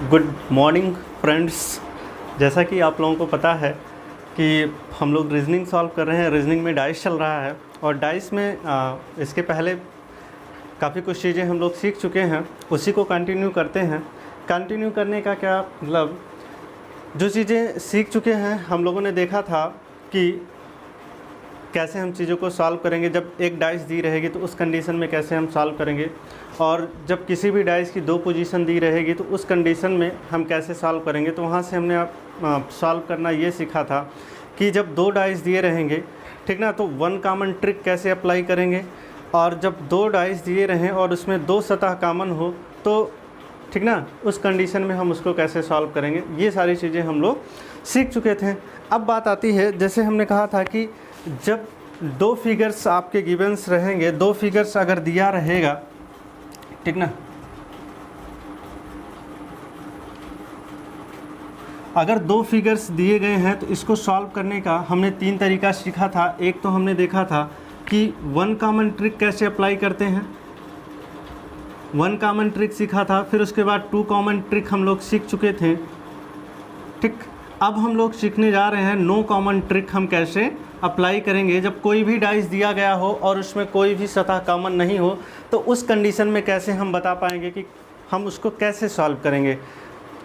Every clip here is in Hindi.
Good morning friends. जैसा कि आप लोगों को पता है कि हम लोग रीजनिंग सॉल्व कर रहे हैं। रीजनिंग में डाइस चल रहा है और डाइस में इसके पहले काफ़ी कुछ चीज़ें हम लोग सीख चुके हैं, उसी को कंटिन्यू करते हैं। कंटिन्यू करने का क्या मतलब, जो चीज़ें सीख चुके हैं हम लोगों ने देखा था कि कैसे हम चीज़ों को सॉल्व करेंगे। जब एक डाइस दी रहेगी तो उस कंडीशन में कैसे हम सॉल्व करेंगे, और जब किसी भी डाइस की दो पोजीशन दी रहेगी तो उस कंडीशन में हम कैसे सॉल्व करेंगे। तो वहाँ से हमने सॉल्व करना ये सीखा था कि जब दो डाइस दिए रहेंगे, ठीक ना, तो वन कॉमन ट्रिक कैसे अप्लाई करेंगे। और जब दो डाइस दिए रहें और उसमें दो सतह कॉमन हो तो ठीक ना, उस कंडीशन में हम उसको कैसे सॉल्व करेंगे। ये सारी चीज़ें हम लोग सीख चुके थे। अब बात आती है, जैसे हमने कहा था कि जब दो फिगर्स आपके गिवंस रहेंगे, दो फिगर्स अगर दिया रहेगा, ठीक ना, अगर दो फिगर्स दिए गए हैं तो इसको सॉल्व करने का हमने तीन तरीका सीखा था। एक तो हमने देखा था कि वन कॉमन ट्रिक कैसे अप्लाई करते हैं, वन कॉमन ट्रिक सीखा था। फिर उसके बाद टू कॉमन ट्रिक हम लोग सीख चुके थे, ठीक। अब हम लोग सीखने जा रहे हैं नो कॉमन ट्रिक हम कैसे अप्लाई करेंगे। जब कोई भी डाइस दिया गया हो और उसमें कोई भी सतह कॉमन नहीं हो तो उस कंडीशन में कैसे हम बता पाएंगे कि हम उसको कैसे सॉल्व करेंगे,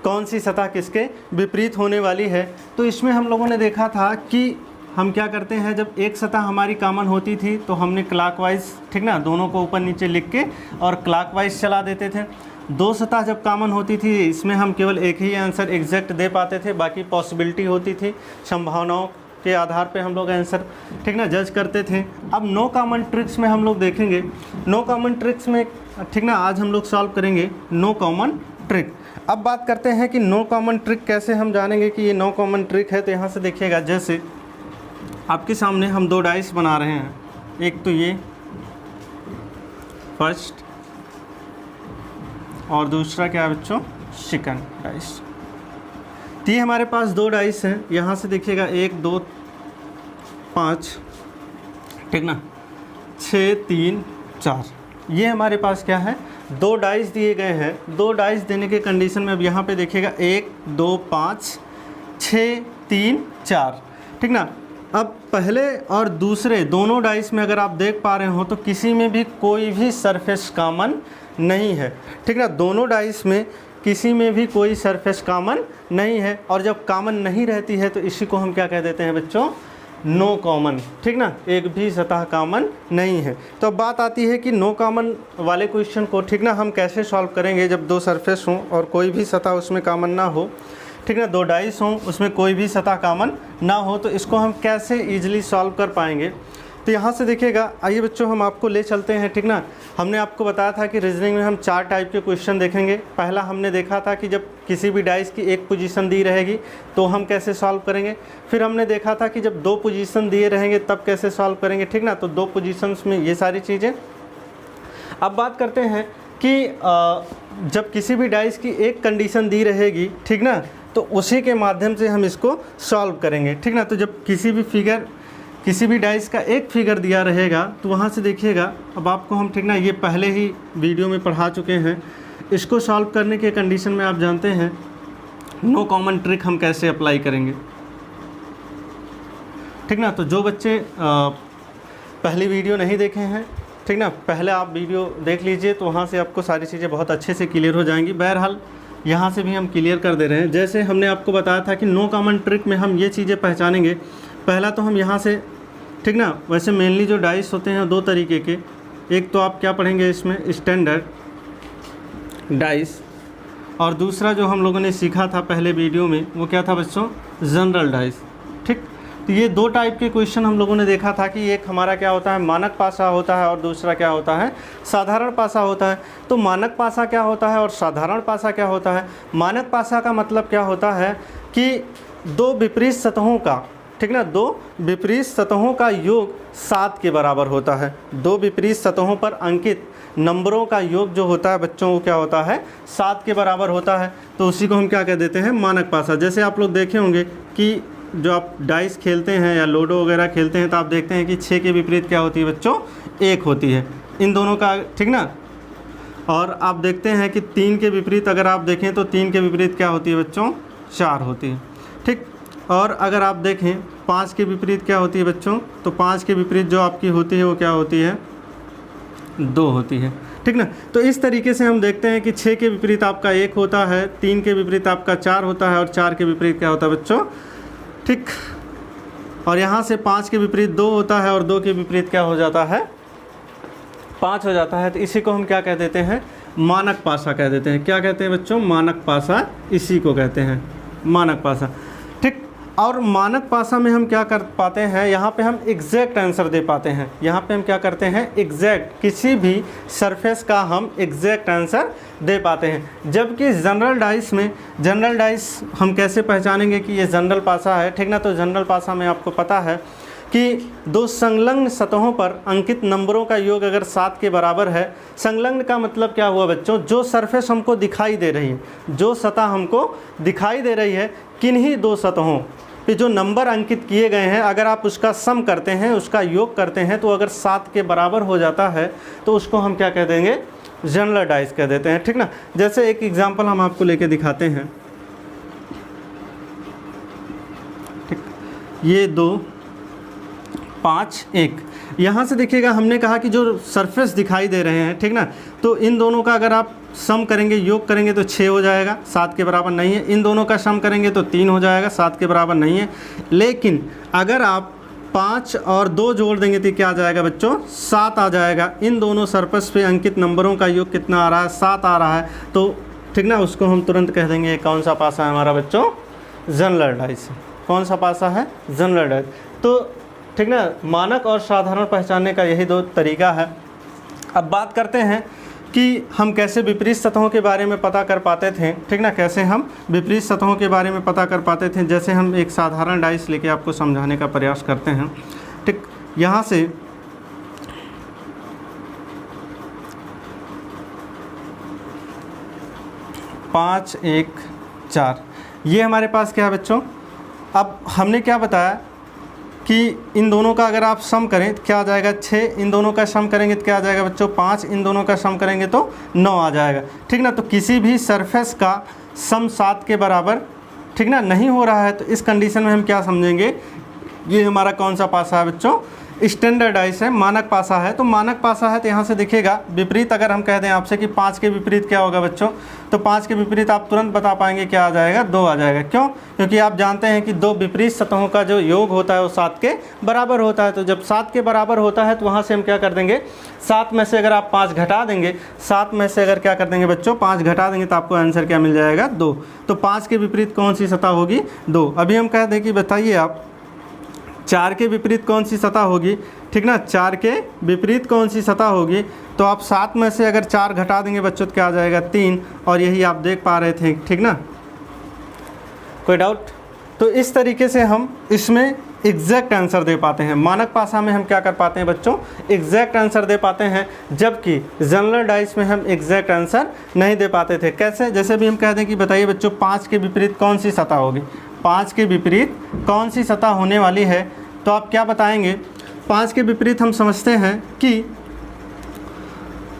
कौन सी सतह किसके विपरीत होने वाली है। तो इसमें हम लोगों ने देखा था कि हम क्या करते हैं, जब एक सतह हमारी कॉमन होती थी तो हमने क्लॉकवाइज, ठीक ना, दोनों को ऊपर नीचे लिख के और क्लॉकवाइज चला देते थे। दो सतह जब कॉमन होती थी इसमें हम केवल एक ही आंसर एग्जैक्ट दे पाते थे, बाकी पॉसिबिलिटी होती थी, संभावनाओं के आधार पे हम लोग आंसर, ठीक ना, जज करते थे। अब नो कॉमन ट्रिक्स में हम लोग देखेंगे, नो कॉमन ट्रिक्स में, ठीक ना, आज हम लोग सॉल्व करेंगे नो कॉमन ट्रिक। अब बात करते हैं कि नो कॉमन ट्रिक कैसे हम जानेंगे कि ये नो कॉमन ट्रिक है। तो यहाँ से देखिएगा, जैसे आपके सामने हम दो डाइस बना रहे हैं, एक तो ये फर्स्ट और दूसरा क्या है बच्चों, सेकंड डाइस। तो ये हमारे पास दो डाइस हैं। यहाँ से देखिएगा 1 2 5, ठीक ना, 6 3 4, ये हमारे पास क्या है, दो डाइस दिए गए हैं। दो डाइस देने के कंडीशन में अब यहाँ पे देखिएगा 1 2 5 6 3 4, ठीक ना। अब पहले और दूसरे दोनों डाइस में अगर आप देख पा रहे हो तो किसी में भी कोई भी सरफेस कॉमन नहीं है, ठीक ना। दोनों डाइस में किसी में भी कोई सरफेस कॉमन नहीं है, और जब कॉमन नहीं रहती है तो इसी को हम क्या कह देते हैं बच्चों, नो कॉमन, ठीक ना, एक भी सतह कॉमन नहीं है। तो अब बात आती है कि नो कॉमन वाले क्वेश्चन को, ठीक ना, हम कैसे सॉल्व करेंगे। जब दो सरफेस हों और कोई भी सतह उसमें कॉमन ना हो, ठीक ना, दो डाइस हों उसमें कोई भी सतह कॉमन ना हो, तो इसको हम कैसे ईजिली सॉल्व कर पाएंगे। तो यहाँ से देखिएगा, आइए बच्चों हम आपको ले चलते हैं, ठीक ना। हमने आपको बताया था कि रीजनिंग में हम 4 टाइप के क्वेश्चन देखेंगे। पहला हमने देखा था कि जब किसी भी डाइस की एक पोजीशन दी रहेगी तो हम कैसे सॉल्व करेंगे। फिर हमने देखा था कि जब दो पोजीशन दिए रहेंगे तब कैसे सॉल्व करेंगे, ठीक ना। तो दो पोजीशंस में ये सारी चीज़ें। अब बात करते हैं कि जब किसी भी डाइस की एक कंडीशन दी रहेगी, ठीक ना, तो उसी के माध्यम से हम इसको सॉल्व करेंगे, ठीक ना। तो जब किसी भी डाइस का एक फिगर दिया रहेगा तो वहाँ से देखिएगा, अब आपको हम, ठीक ना, ये पहले ही वीडियो में पढ़ा चुके हैं। इसको सॉल्व करने के कंडीशन में आप जानते हैं नो कॉमन ट्रिक हम कैसे अप्लाई करेंगे, ठीक ना। तो जो बच्चे पहली वीडियो नहीं देखे हैं, ठीक ना, पहले आप वीडियो देख लीजिए तो वहाँ से आपको सारी चीज़ें बहुत अच्छे से क्लियर हो जाएंगी। बहरहाल यहाँ से भी हम क्लियर कर दे रहे हैं। जैसे हमने आपको बताया था कि नो कॉमन ट्रिक में हम ये चीज़ें पहचानेंगे। पहला तो हम यहाँ से, ठीक ना, वैसे मेनली जो डाइस होते हैं दो तरीके के, एक तो आप क्या पढ़ेंगे इसमें, स्टैंडर्ड डाइस, और दूसरा जो हम लोगों ने सीखा था पहले वीडियो में वो क्या था बच्चों, जनरल डाइस, ठीक। तो ये दो टाइप के क्वेश्चन हम लोगों ने देखा था कि एक हमारा क्या होता है, मानक पासा होता है, और दूसरा क्या होता है, साधारण पासा होता है। तो मानक पासा क्या होता है और साधारण पासा क्या होता है। मानक पासा का मतलब क्या होता है कि दो विपरीत सतहों का, ठीक ना, दो विपरीत सतहों का योग 7 के बराबर होता है। दो विपरीत सतहों पर अंकित नंबरों का योग जो होता है बच्चों वो क्या होता है, 7 के बराबर होता है। तो उसी को हम क्या कह देते हैं, मानक पासा। जैसे आप लोग देखे होंगे कि जो आप डाइस खेलते हैं या लूडो वगैरह खेलते हैं तो आप देखते हैं कि 6 के विपरीत क्या होती है बच्चों, 1 होती है। इन दोनों का, ठीक ना, और आप देखते हैं कि 3 के विपरीत अगर आप देखें तो 3 के विपरीत क्या होती है बच्चों, 4 होती है, ठीक। और अगर आप देखें 5 के विपरीत क्या होती है बच्चों, तो 5 के विपरीत जो आपकी होती है वो क्या होती है, 2 होती है, ठीक ना। तो इस तरीके से हम देखते हैं कि 6 के विपरीत आपका 1 होता है, 3 के विपरीत आपका 4 होता है और 4 के विपरीत क्या होता है बच्चों, ठीक। और यहाँ से 5 के विपरीत 2 होता है और 2 के विपरीत क्या हो जाता है, 5 हो जाता है। तो इसी को हम क्या कह देते हैं, मानक पासा कह देते हैं। क्या कहते हैं बच्चों, मानक पासा, इसी को कहते हैं मानक पासा, ठीक। और मानक पासा में हम क्या कर पाते हैं, यहाँ पे हम एग्जैक्ट आंसर दे पाते हैं। यहाँ पे हम क्या करते हैं, एग्जैक्ट, किसी भी सरफेस का हम एग्जैक्ट आंसर दे पाते हैं। जबकि जनरल डाइस में, जनरल डाइस हम कैसे पहचानेंगे कि ये जनरल पासा है, ठीक ना। तो जनरल पासा में आपको पता है कि 2 संलग्न सतहों पर अंकित नंबरों का योग अगर 7 के बराबर है, संलग्न का मतलब क्या हुआ बच्चों, जो सरफेस हमको दिखाई दे रही है, जो सतह हमको दिखाई दे रही है, किन्हीं 2 सतहों पे जो नंबर अंकित किए गए हैं, अगर आप उसका सम करते हैं, उसका योग करते हैं, तो अगर 7 के बराबर हो जाता है तो उसको हम क्या कह देंगे, जनरल डाइस कह देते हैं, ठीक ना। जैसे एक एग्जांपल हम आपको लेके दिखाते हैं, ठीक। ये 2 5 1, यहाँ से देखिएगा हमने कहा कि जो सरफेस दिखाई दे रहे हैं, ठीक ना, तो इन दोनों का अगर आप सम करेंगे, योग करेंगे तो 6 हो जाएगा, 7 के बराबर नहीं है। इन दोनों का सम करेंगे तो 3 हो जाएगा, 7 के बराबर नहीं है। लेकिन अगर आप 5 और 2 जोड़ देंगे तो क्या आ जाएगा बच्चों, 7 आ जाएगा। इन दोनों सरफेस पे अंकित नंबरों का योग कितना आ रहा है, 7 आ रहा है। तो ठीक ना, उसको हम तुरंत कह देंगे कौन सा पासा है हमारा बच्चों, जनरल डाइस। कौन सा पासा है, जनरल डाइस। तो ठीक ना, मानक और साधारण पहचानने का यही 2 तरीका है। अब बात करते हैं कि हम कैसे विपरीत सतहों के बारे में पता कर पाते थे, ठीक ना, कैसे हम विपरीत सतहों के बारे में पता कर पाते थे। जैसे हम एक साधारण डाइस लेके आपको समझाने का प्रयास करते हैं, ठीक। यहाँ से पाँच 1 4, ये हमारे पास क्या है बच्चों। अब हमने क्या बताया कि इन दोनों का अगर आप सम करें तो क्या आ जाएगा, 6। इन दोनों का सम करेंगे तो क्या आ जाएगा बच्चों, 5। इन दोनों का सम करेंगे तो 9 आ जाएगा, ठीक ना। तो किसी भी सरफेस का सम 7 के बराबर, ठीक ना, नहीं हो रहा है। तो इस कंडीशन में हम क्या समझेंगे, ये हमारा कौन सा पासा है बच्चों, स्टैंडर्ड डाइस है, मानक पासा है। तो मानक पासा है तो यहाँ से देखिएगा विपरीत अगर हम कह दें आपसे कि 5 के विपरीत क्या होगा बच्चों, तो 5 के विपरीत आप तुरंत बता पाएंगे क्या आ जाएगा, 2 आ जाएगा। क्यों, क्योंकि आप जानते हैं कि 2 विपरीत सतहों का जो योग होता है वो 7 के बराबर होता है। तो जब 7 के बराबर होता है तो वहाँ से हम क्या कर देंगे, 7 में से अगर आप 5 घटा देंगे, 7 में से अगर क्या कर देंगे बच्चों, 5 घटा देंगे तो आपको आंसर क्या मिल जाएगा, 2। तो 5 के विपरीत कौन सी सतह होगी, 2। अभी हम कह दें कि बताइए आप 4 के विपरीत कौन सी सतह होगी, ठीक ना, 4 के विपरीत कौन सी सतह होगी। तो आप 7 में से अगर 4 घटा देंगे बच्चों तो क्या आ जाएगा, 3। और यही आप देख पा रहे थे, ठीक ना, कोई डाउट। तो इस तरीके से हम इसमें एग्जैक्ट आंसर दे पाते हैं। मानक पासा में हम क्या कर पाते हैं बच्चों, एग्जैक्ट आंसर दे पाते हैं, जबकि जनरल डाइस में हम एग्जैक्ट आंसर नहीं दे पाते थे। कैसे, जैसे भी हम कह दें कि बताइए बच्चों 5 के विपरीत कौन सी सतह होगी, 5 के विपरीत कौन सी सतह होने वाली है, तो आप क्या बताएंगे। 5 के विपरीत हम समझते हैं कि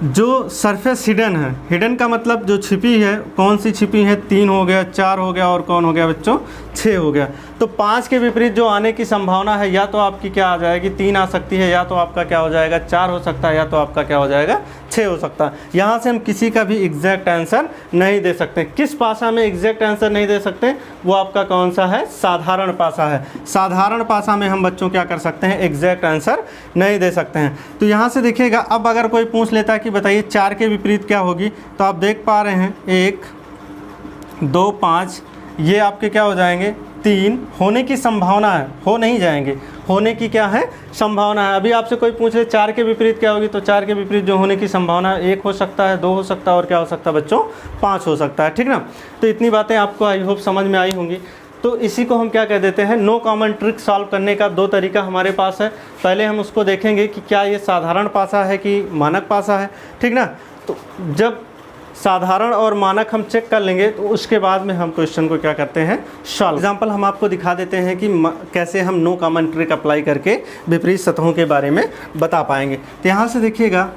जो सरफेस हिडन है, हिडन का मतलब जो छिपी है, कौन सी छिपी है, 3 हो गया, 4 हो गया और कौन हो गया बच्चों, 6 हो गया। तो 5 के विपरीत जो आने की संभावना है, या तो आपकी क्या आ जाएगी, 3 आ सकती है, या तो आपका क्या हो जाएगा, 4 हो सकता है, या तो आपका क्या हो जाएगा, 6 हो सकता है। यहाँ से हम किसी का भी एग्जैक्ट आंसर नहीं दे सकते। किस पासा में एग्जैक्ट आंसर नहीं दे सकते, वो आपका कौन सा है, साधारण पासा है। साधारण पासा में हम बच्चों क्या कर सकते हैं, एग्जैक्ट आंसर नहीं दे सकते हैं। तो यहाँ से देखिएगा, अब अगर कोई पूछ लेता है कि बताइए 4 के विपरीत क्या होगी, तो आप देख पा रहे हैं 1 2 5, ये आपके क्या हो जाएंगे, 3 होने की संभावना है, हो नहीं जाएंगे, होने की क्या है, संभावना है। अभी आपसे कोई पूछ ले 4 के विपरीत क्या होगी, तो 4 के विपरीत जो होने की संभावना है, 1 हो सकता है, 2 हो सकता है और क्या हो सकता है बच्चों, 5 हो सकता है, ठीक ना। तो इतनी बातें आपको आई होप समझ में आई होंगी। तो इसी को हम क्या कह देते हैं, नो कॉमन ट्रिक सॉल्व करने का 2 तरीका हमारे पास है। पहले हम उसको देखेंगे कि क्या ये साधारण पासा है कि मानक पासा है, ठीक ना। तो जब साधारण और मानक हम चेक कर लेंगे तो उसके बाद में हम क्वेश्चन को क्या करते हैं, सॉल्व। एग्जाम्पल हम आपको दिखा देते हैं कि कैसे हम नो कॉमन ट्रिक अप्लाई करके विपरीत सतहों के बारे में बता पाएंगे। तो यहाँ से देखिएगा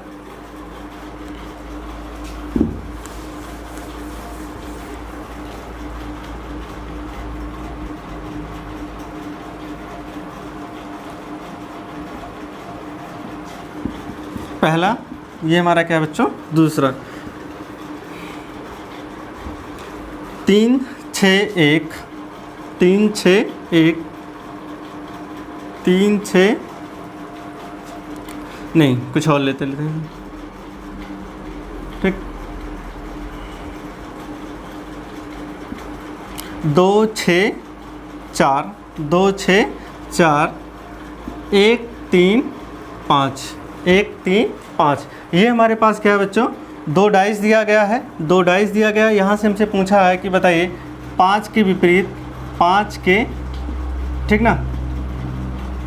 पहला, ये हमारा क्या है बच्चों, दूसरा। 3 6 1, 3 6 1, 3 6 नहीं, कुछ और लेते हैं, ठीक। 2 6 4, 2 6 4, 1 3 5, 1 3 5। ये हमारे पास क्या है बच्चों, 2 डाइस दिया गया है, 2 डाइस दिया गया है। यहाँ से हमसे पूछा है कि बताइए 5 के विपरीत, 5 के, ठीक ना,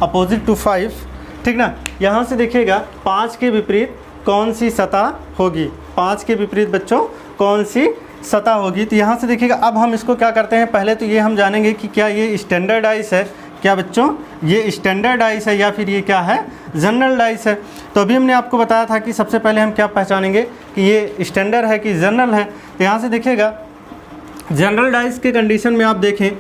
अपोजिट टू 5, ठीक ना। यहाँ से देखिएगा 5 के विपरीत कौन सी सतह होगी, 5 के विपरीत बच्चों कौन सी सतह होगी। तो यहाँ से देखिएगा, अब हम इसको क्या करते हैं, पहले तो ये हम जानेंगे कि क्या ये स्टैंडर्ड डाइस है, क्या बच्चों ये स्टैंडर्ड डाइस है या फिर ये क्या है, जनरल डाइस है। तो अभी हमने आपको बताया था कि सबसे पहले हम क्या पहचानेंगे कि ये स्टैंडर्ड है कि जनरल है। तो यहाँ से देखिएगा जनरल डाइस के कंडीशन में आप देखें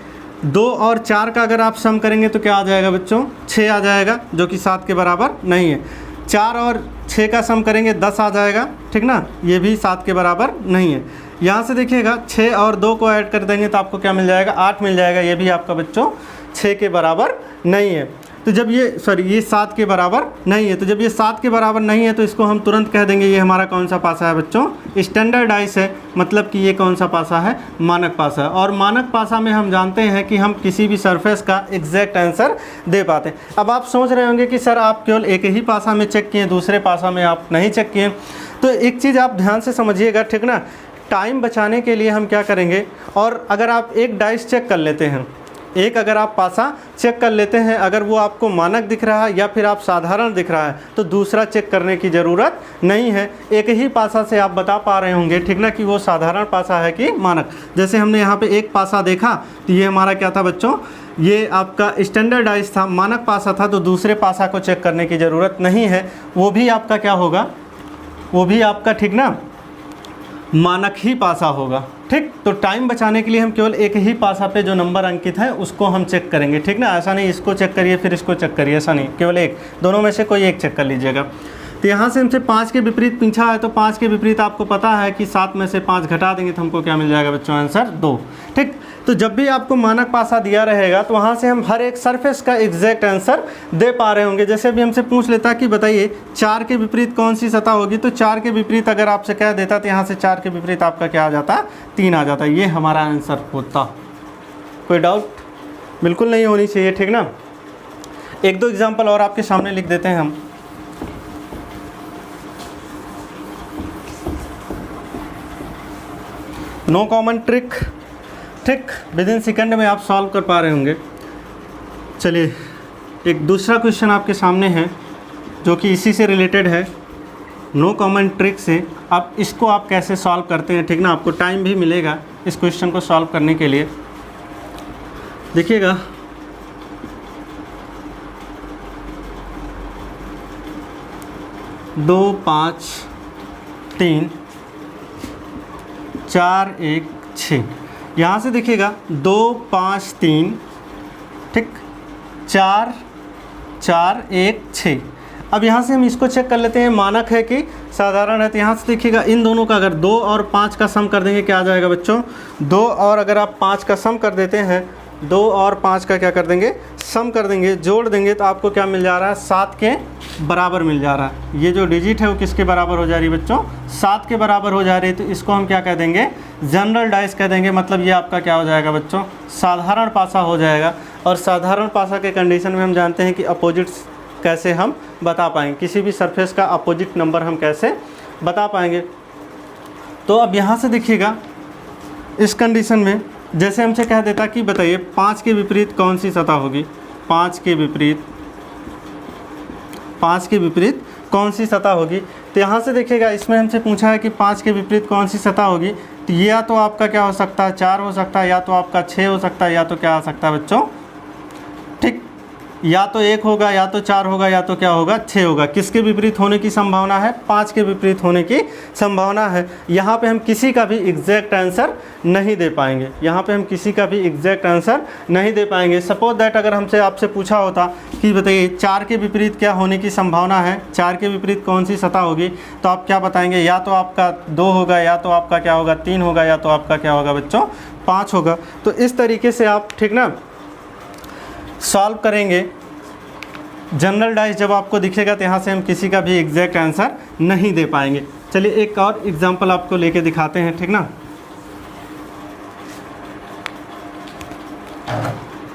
2 और 4 का अगर आप सम करेंगे तो क्या आ जाएगा बच्चों, 6 आ जाएगा, जो कि 7 के बराबर नहीं है। 4 और 6 का सम करेंगे 10 आ जाएगा, ठीक ना, ये भी 7 के बराबर नहीं है। यहाँ से देखिएगा 6 और 2 को ऐड कर देंगे तो आपको क्या मिल जाएगा, 8 मिल जाएगा, ये भी आपका बच्चों 6 के बराबर नहीं है। तो जब ये ये 7 के बराबर नहीं है, तो जब ये 7 के बराबर नहीं है तो इसको हम तुरंत कह देंगे ये हमारा कौन सा पासा है बच्चों, स्टैंडर्ड डाइस है। मतलब कि ये कौन सा पासा है, मानक पासा है। और मानक पासा में हम जानते हैं कि हम किसी भी सरफेस का एग्जैक्ट आंसर दे पाते हैं। अब आप सोच रहे होंगे कि सर आप केवल एक ही पासा में चेक किए, दूसरे पासा में आप नहीं चेक किए। तो एक चीज़ आप ध्यान से समझिएगा, ठीक ना, टाइम बचाने के लिए हम क्या करेंगे, और अगर आप एक डाइस चेक कर लेते हैं, एक अगर आप पासा चेक कर लेते हैं, अगर वो आपको मानक दिख रहा है या फिर आप साधारण दिख रहा है तो दूसरा चेक करने की ज़रूरत नहीं है। एक ही पासा से आप बता पा रहे होंगे, ठीक ना, कि वो साधारण पासा है कि मानक। जैसे हमने यहाँ पे एक पासा देखा तो ये हमारा क्या था बच्चों, ये आपका स्टैंडर्ड डाइस था, मानक पासा था, तो दूसरे पासा को चेक करने की ज़रूरत नहीं है। वो भी आपका क्या होगा, वो भी आपका, ठीक ना, मानक ही पासा होगा, ठीक। तो टाइम बचाने के लिए हम केवल एक ही पासा पे जो नंबर अंकित है उसको हम चेक करेंगे, ठीक ना। ऐसा नहीं इसको चेक करिए फिर इसको चेक करिए, ऐसा नहीं, केवल एक, दोनों में से कोई एक चेक कर लीजिएगा। तो यहाँ से हमसे 5 के विपरीत पूछा है, तो 5 के विपरीत आपको पता है कि 7 में से 5 घटा देंगे तो हमको क्या मिल जाएगा बच्चों, आंसर 2, ठीक। तो जब भी आपको मानक पासा दिया रहेगा तो वहाँ से हम हर एक सरफेस का एग्जैक्ट आंसर दे पा रहे होंगे। जैसे अभी हमसे पूछ लेता कि बताइए 4 के विपरीत कौन सी सतह होगी, तो 4 के विपरीत अगर आपसे कह देता तो यहाँ से 4 के विपरीत आपका क्या आ जाता, 3 आ जाता, ये हमारा आंसर होता। कोई डाउट बिल्कुल नहीं होनी चाहिए, ठीक ना। 1-2 एग्जाम्पल और आपके सामने लिख देते हैं हम। नो कॉमन ट्रिक, ठीक, विद इन सेकेंड में आप सॉल्व कर पा रहे होंगे। चलिए एक दूसरा क्वेश्चन आपके सामने है जो कि इसी से रिलेटेड है, नो कॉमन ट्रिक से। अब इसको आप कैसे सॉल्व करते हैं, ठीक ना, आपको टाइम भी मिलेगा इस क्वेश्चन को सॉल्व करने के लिए। देखिएगा दो 5 3 4 1 6, यहाँ से देखिएगा 2 5 3, ठीक, 4 4 1 6। अब यहाँ से हम इसको चेक कर लेते हैं मानक है कि साधारण है। तो यहाँ से देखिएगा इन दोनों का अगर 2 और 5 का सम कर देंगे क्या आ जाएगा बच्चों, 2 और अगर आप 5 का सम कर देते हैं, 2 और 5 का क्या कर देंगे, सम कर देंगे, जोड़ देंगे, तो आपको क्या मिल जा रहा है, 7 के बराबर मिल जा रहा है। ये जो डिजिट है वो किसके बराबर हो जा रही है बच्चों, 7 के बराबर हो जा रही है। तो इसको हम क्या कह देंगे, जनरल डाइस कह देंगे। मतलब ये आपका क्या हो जाएगा बच्चों, साधारण पासा हो जाएगा। और साधारण पासा के कंडीशन में हम जानते हैं कि अपोजिट्स कैसे हम बता पाएंगे, किसी भी सरफेस का अपोजिट नंबर हम कैसे बता पाएंगे। तो अब यहाँ से देखिएगा इस कंडीशन में जैसे हमसे कह देता कि बताइए 5 के विपरीत कौन सी सतह होगी, 5 के विपरीत कौन सी सतह होगी। तो यहाँ से देखिएगा इसमें हमसे पूछा है कि 5 के विपरीत कौन सी सतह होगी। तो ये या तो आपका क्या हो सकता है, 4 हो सकता है, या तो आपका 6 हो सकता है, या तो क्या आ सकता है बच्चों, ठीक, या तो 1 होगा, या तो 4 होगा, या तो क्या होगा 6 होगा। किसके विपरीत होने की संभावना है? 5 के विपरीत होने की संभावना है। यहाँ पे हम किसी का भी एग्जैक्ट आंसर नहीं दे पाएंगे, यहाँ पे हम किसी का भी एग्जैक्ट आंसर नहीं दे पाएंगे। सपोज दैट अगर हमसे आपसे पूछा होता कि बताइए 4 के विपरीत क्या होने की संभावना है, 4 के विपरीत कौन सी सतह होगी, तो आप क्या बताएंगे? या तो आपका 2 होगा, या तो आपका क्या होगा 3 होगा, या तो आपका क्या होगा बच्चों 5 होगा। तो इस तरीके से आप ठीक ना सॉल्व करेंगे। जनरल डाइस जब आपको दिखेगा तो यहाँ से हम किसी का भी एग्जैक्ट आंसर नहीं दे पाएंगे। चलिए एक और एग्जांपल आपको लेके दिखाते हैं, ठीक ना।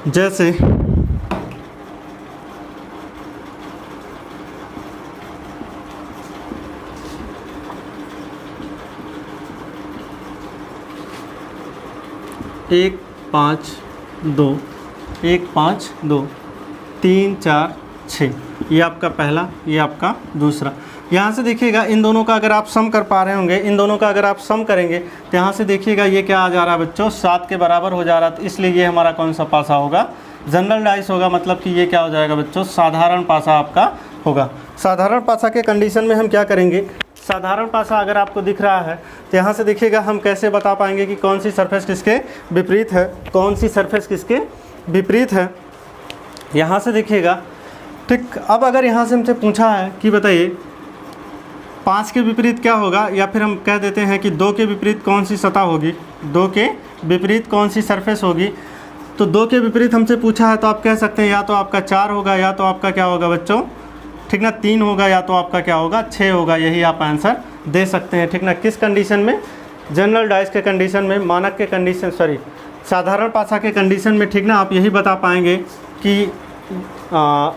जैसे एक 5 2 1 5 2 3 4 6, ये आपका पहला, ये आपका दूसरा। यहाँ से देखिएगा इन दोनों का अगर आप सम कर पा रहे होंगे, इन दोनों का अगर आप सम करेंगे तो यहाँ से देखिएगा ये क्या आ जा रहा है बच्चों 7 के बराबर हो जा रहा है। तो इसलिए ये हमारा कौन सा पासा होगा? जनरल डाइस होगा। मतलब कि ये क्या हो जाएगा बच्चों? साधारण पासा आपका होगा। साधारण पासा के कंडीशन में हम क्या करेंगे? साधारण पासा अगर आपको दिख रहा है तो यहाँ से देखिएगा हम कैसे बता पाएंगे कि कौन सी सरफेस किसके विपरीत है, कौन सी सरफेस किसके विपरीत है। यहाँ से देखिएगा ठीक। अब अगर यहाँ से हमसे पूछा है कि बताइए 5 के विपरीत क्या होगा, या फिर हम कह देते हैं कि 2 के विपरीत कौन सी सतह होगी, 2 के विपरीत कौन सी सरफेस होगी। तो 2 के विपरीत हमसे पूछा है तो आप कह सकते हैं या तो आपका 4 होगा, या तो आपका क्या होगा बच्चों ठीक ना 3 होगा, या तो आपका क्या होगा 6 होगा। यही आप आंसर दे सकते हैं, ठीक ना। किस कंडीशन में? जनरल डाइस के कंडीशन में, मानक के कंडीशन, सॉरी साधारण पासा के कंडीशन में, ठीक ना। आप यही बता पाएंगे कि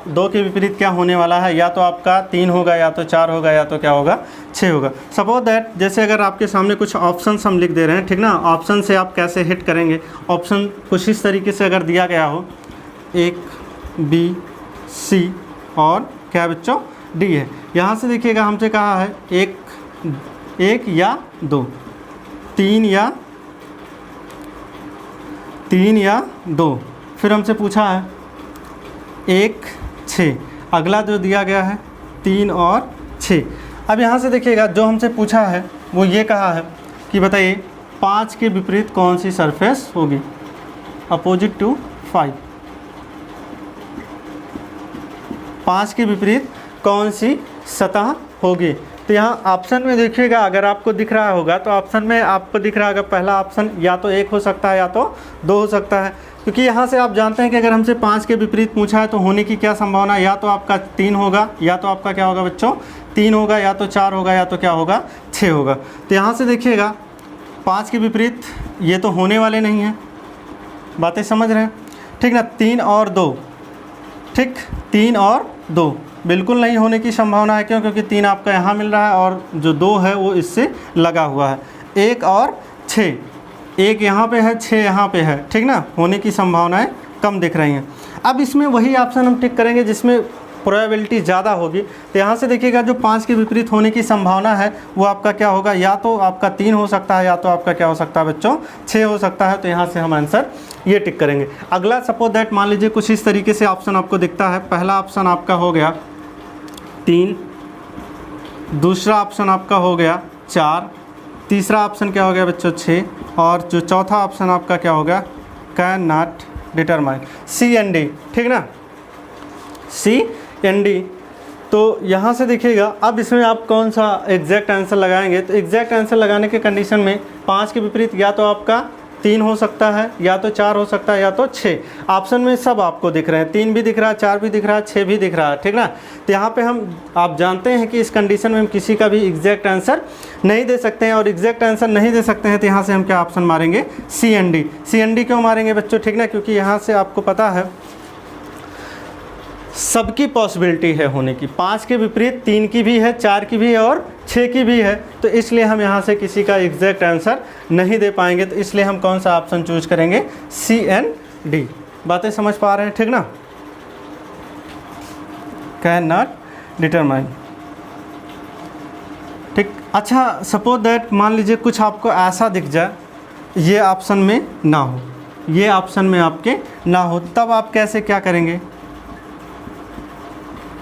2 के विपरीत क्या होने वाला है, या तो आपका 3 होगा, या तो 4 होगा, या तो क्या होगा 6 होगा। सपोज दैट जैसे अगर आपके सामने कुछ ऑप्शंस हम लिख दे रहे हैं, ठीक ना। ऑप्शन से आप कैसे हिट करेंगे? ऑप्शन कुछ इस तरीके से अगर दिया गया हो, 1 B C और क्या बच्चों D है। यहाँ से देखिएगा हमसे कहा है 1 या 2, 3 या 2, फिर हमसे पूछा है 1 6, अगला जो दिया गया है 3 और 6। अब यहाँ से देखिएगा जो हमसे पूछा है वो ये कहा है कि बताइए 5 के विपरीत कौन सी सरफेस होगी, अपोजिट टू 5। 5 के विपरीत कौन सी सतह होगी। तो यहाँ ऑप्शन में देखिएगा अगर आपको दिख रहा होगा तो ऑप्शन में आपको दिख रहा होगा पहला ऑप्शन या तो 1 हो सकता है या तो 2 हो सकता है। क्योंकि यहाँ से आप जानते हैं कि अगर हमसे 5 के विपरीत पूछा है तो होने की क्या संभावना, या तो आपका 3 होगा, या तो आपका क्या होगा बच्चों 3 होगा, या तो 4 होगा, या तो क्या होगा 6 होगा। तो यहाँ से देखिएगा 5 के विपरीत ये तो होने वाले नहीं हैं, बातें समझ रहे हैं ठीक ना। 3 और 2, ठीक 3 और 2 बिल्कुल नहीं होने की संभावना है। क्यों? क्योंकि 3 आपका यहाँ मिल रहा है और जो 2 है वो इससे लगा हुआ है। 1 और 6, 1 यहाँ पे है, 6 यहाँ पे है, ठीक ना। होने की संभावनाएं कम दिख रही हैं। अब इसमें वही ऑप्शन हम टिक करेंगे जिसमें प्रोबेबिलिटी ज़्यादा होगी। तो यहाँ से देखिएगा जो 5 के विपरीत होने की संभावना है वो आपका क्या होगा, या तो आपका 3 हो सकता है, या तो आपका क्या हो सकता है बच्चों 6 हो सकता है। तो यहाँ से हम आंसर ये टिक करेंगे। अगला सपोज दैट मान लीजिए कुछ इस तरीके से ऑप्शन आपको दिखता है। पहला ऑप्शन आपका हो गया 3, दूसरा ऑप्शन आपका हो गया 4, तीसरा ऑप्शन क्या हो गया बच्चों 6, और जो चौथा ऑप्शन आपका क्या होगा can not determine, C and D, ठीक ना, सी एंड डी। तो यहाँ से देखिएगा अब इसमें आप कौन सा एग्जैक्ट आंसर लगाएंगे। तो एग्जैक्ट आंसर लगाने के कंडीशन में 5 के विपरीत या तो आपका 3 हो सकता है, या तो 4 हो सकता है, या तो 6। ऑप्शन में सब आपको दिख रहे हैं, 3 भी दिख रहा है, 4 भी दिख रहा है, 6 भी दिख रहा है, ठीक ना। तो यहाँ पे हम आप जानते हैं कि इस कंडीशन में हम किसी का भी एग्जैक्ट आंसर नहीं दे सकते हैं। और एग्जैक्ट आंसर नहीं दे सकते हैं तो यहाँ से हम क्या ऑप्शन मारेंगे, C and D. C and D क्यों मारेंगे बच्चों, ठीक ना, क्योंकि यहाँ से आपको पता है सबकी पॉसिबिलिटी है होने की। 5 के विपरीत 3 की भी है, 4 की भी है और 6 की भी है। तो इसलिए हम यहाँ से किसी का एग्जैक्ट आंसर नहीं दे पाएंगे। तो इसलिए हम कौन सा ऑप्शन चूज करेंगे, सी एंड डी। बातें समझ पा रहे हैं, ठीक ना। कैन नॉट डिटरमाइन, ठीक। अच्छा सपोज दैट मान लीजिए कुछ आपको ऐसा दिख जाए ये ऑप्शन में ना हो, ये ऑप्शन में आपके ना हो, तब आप कैसे क्या करेंगे,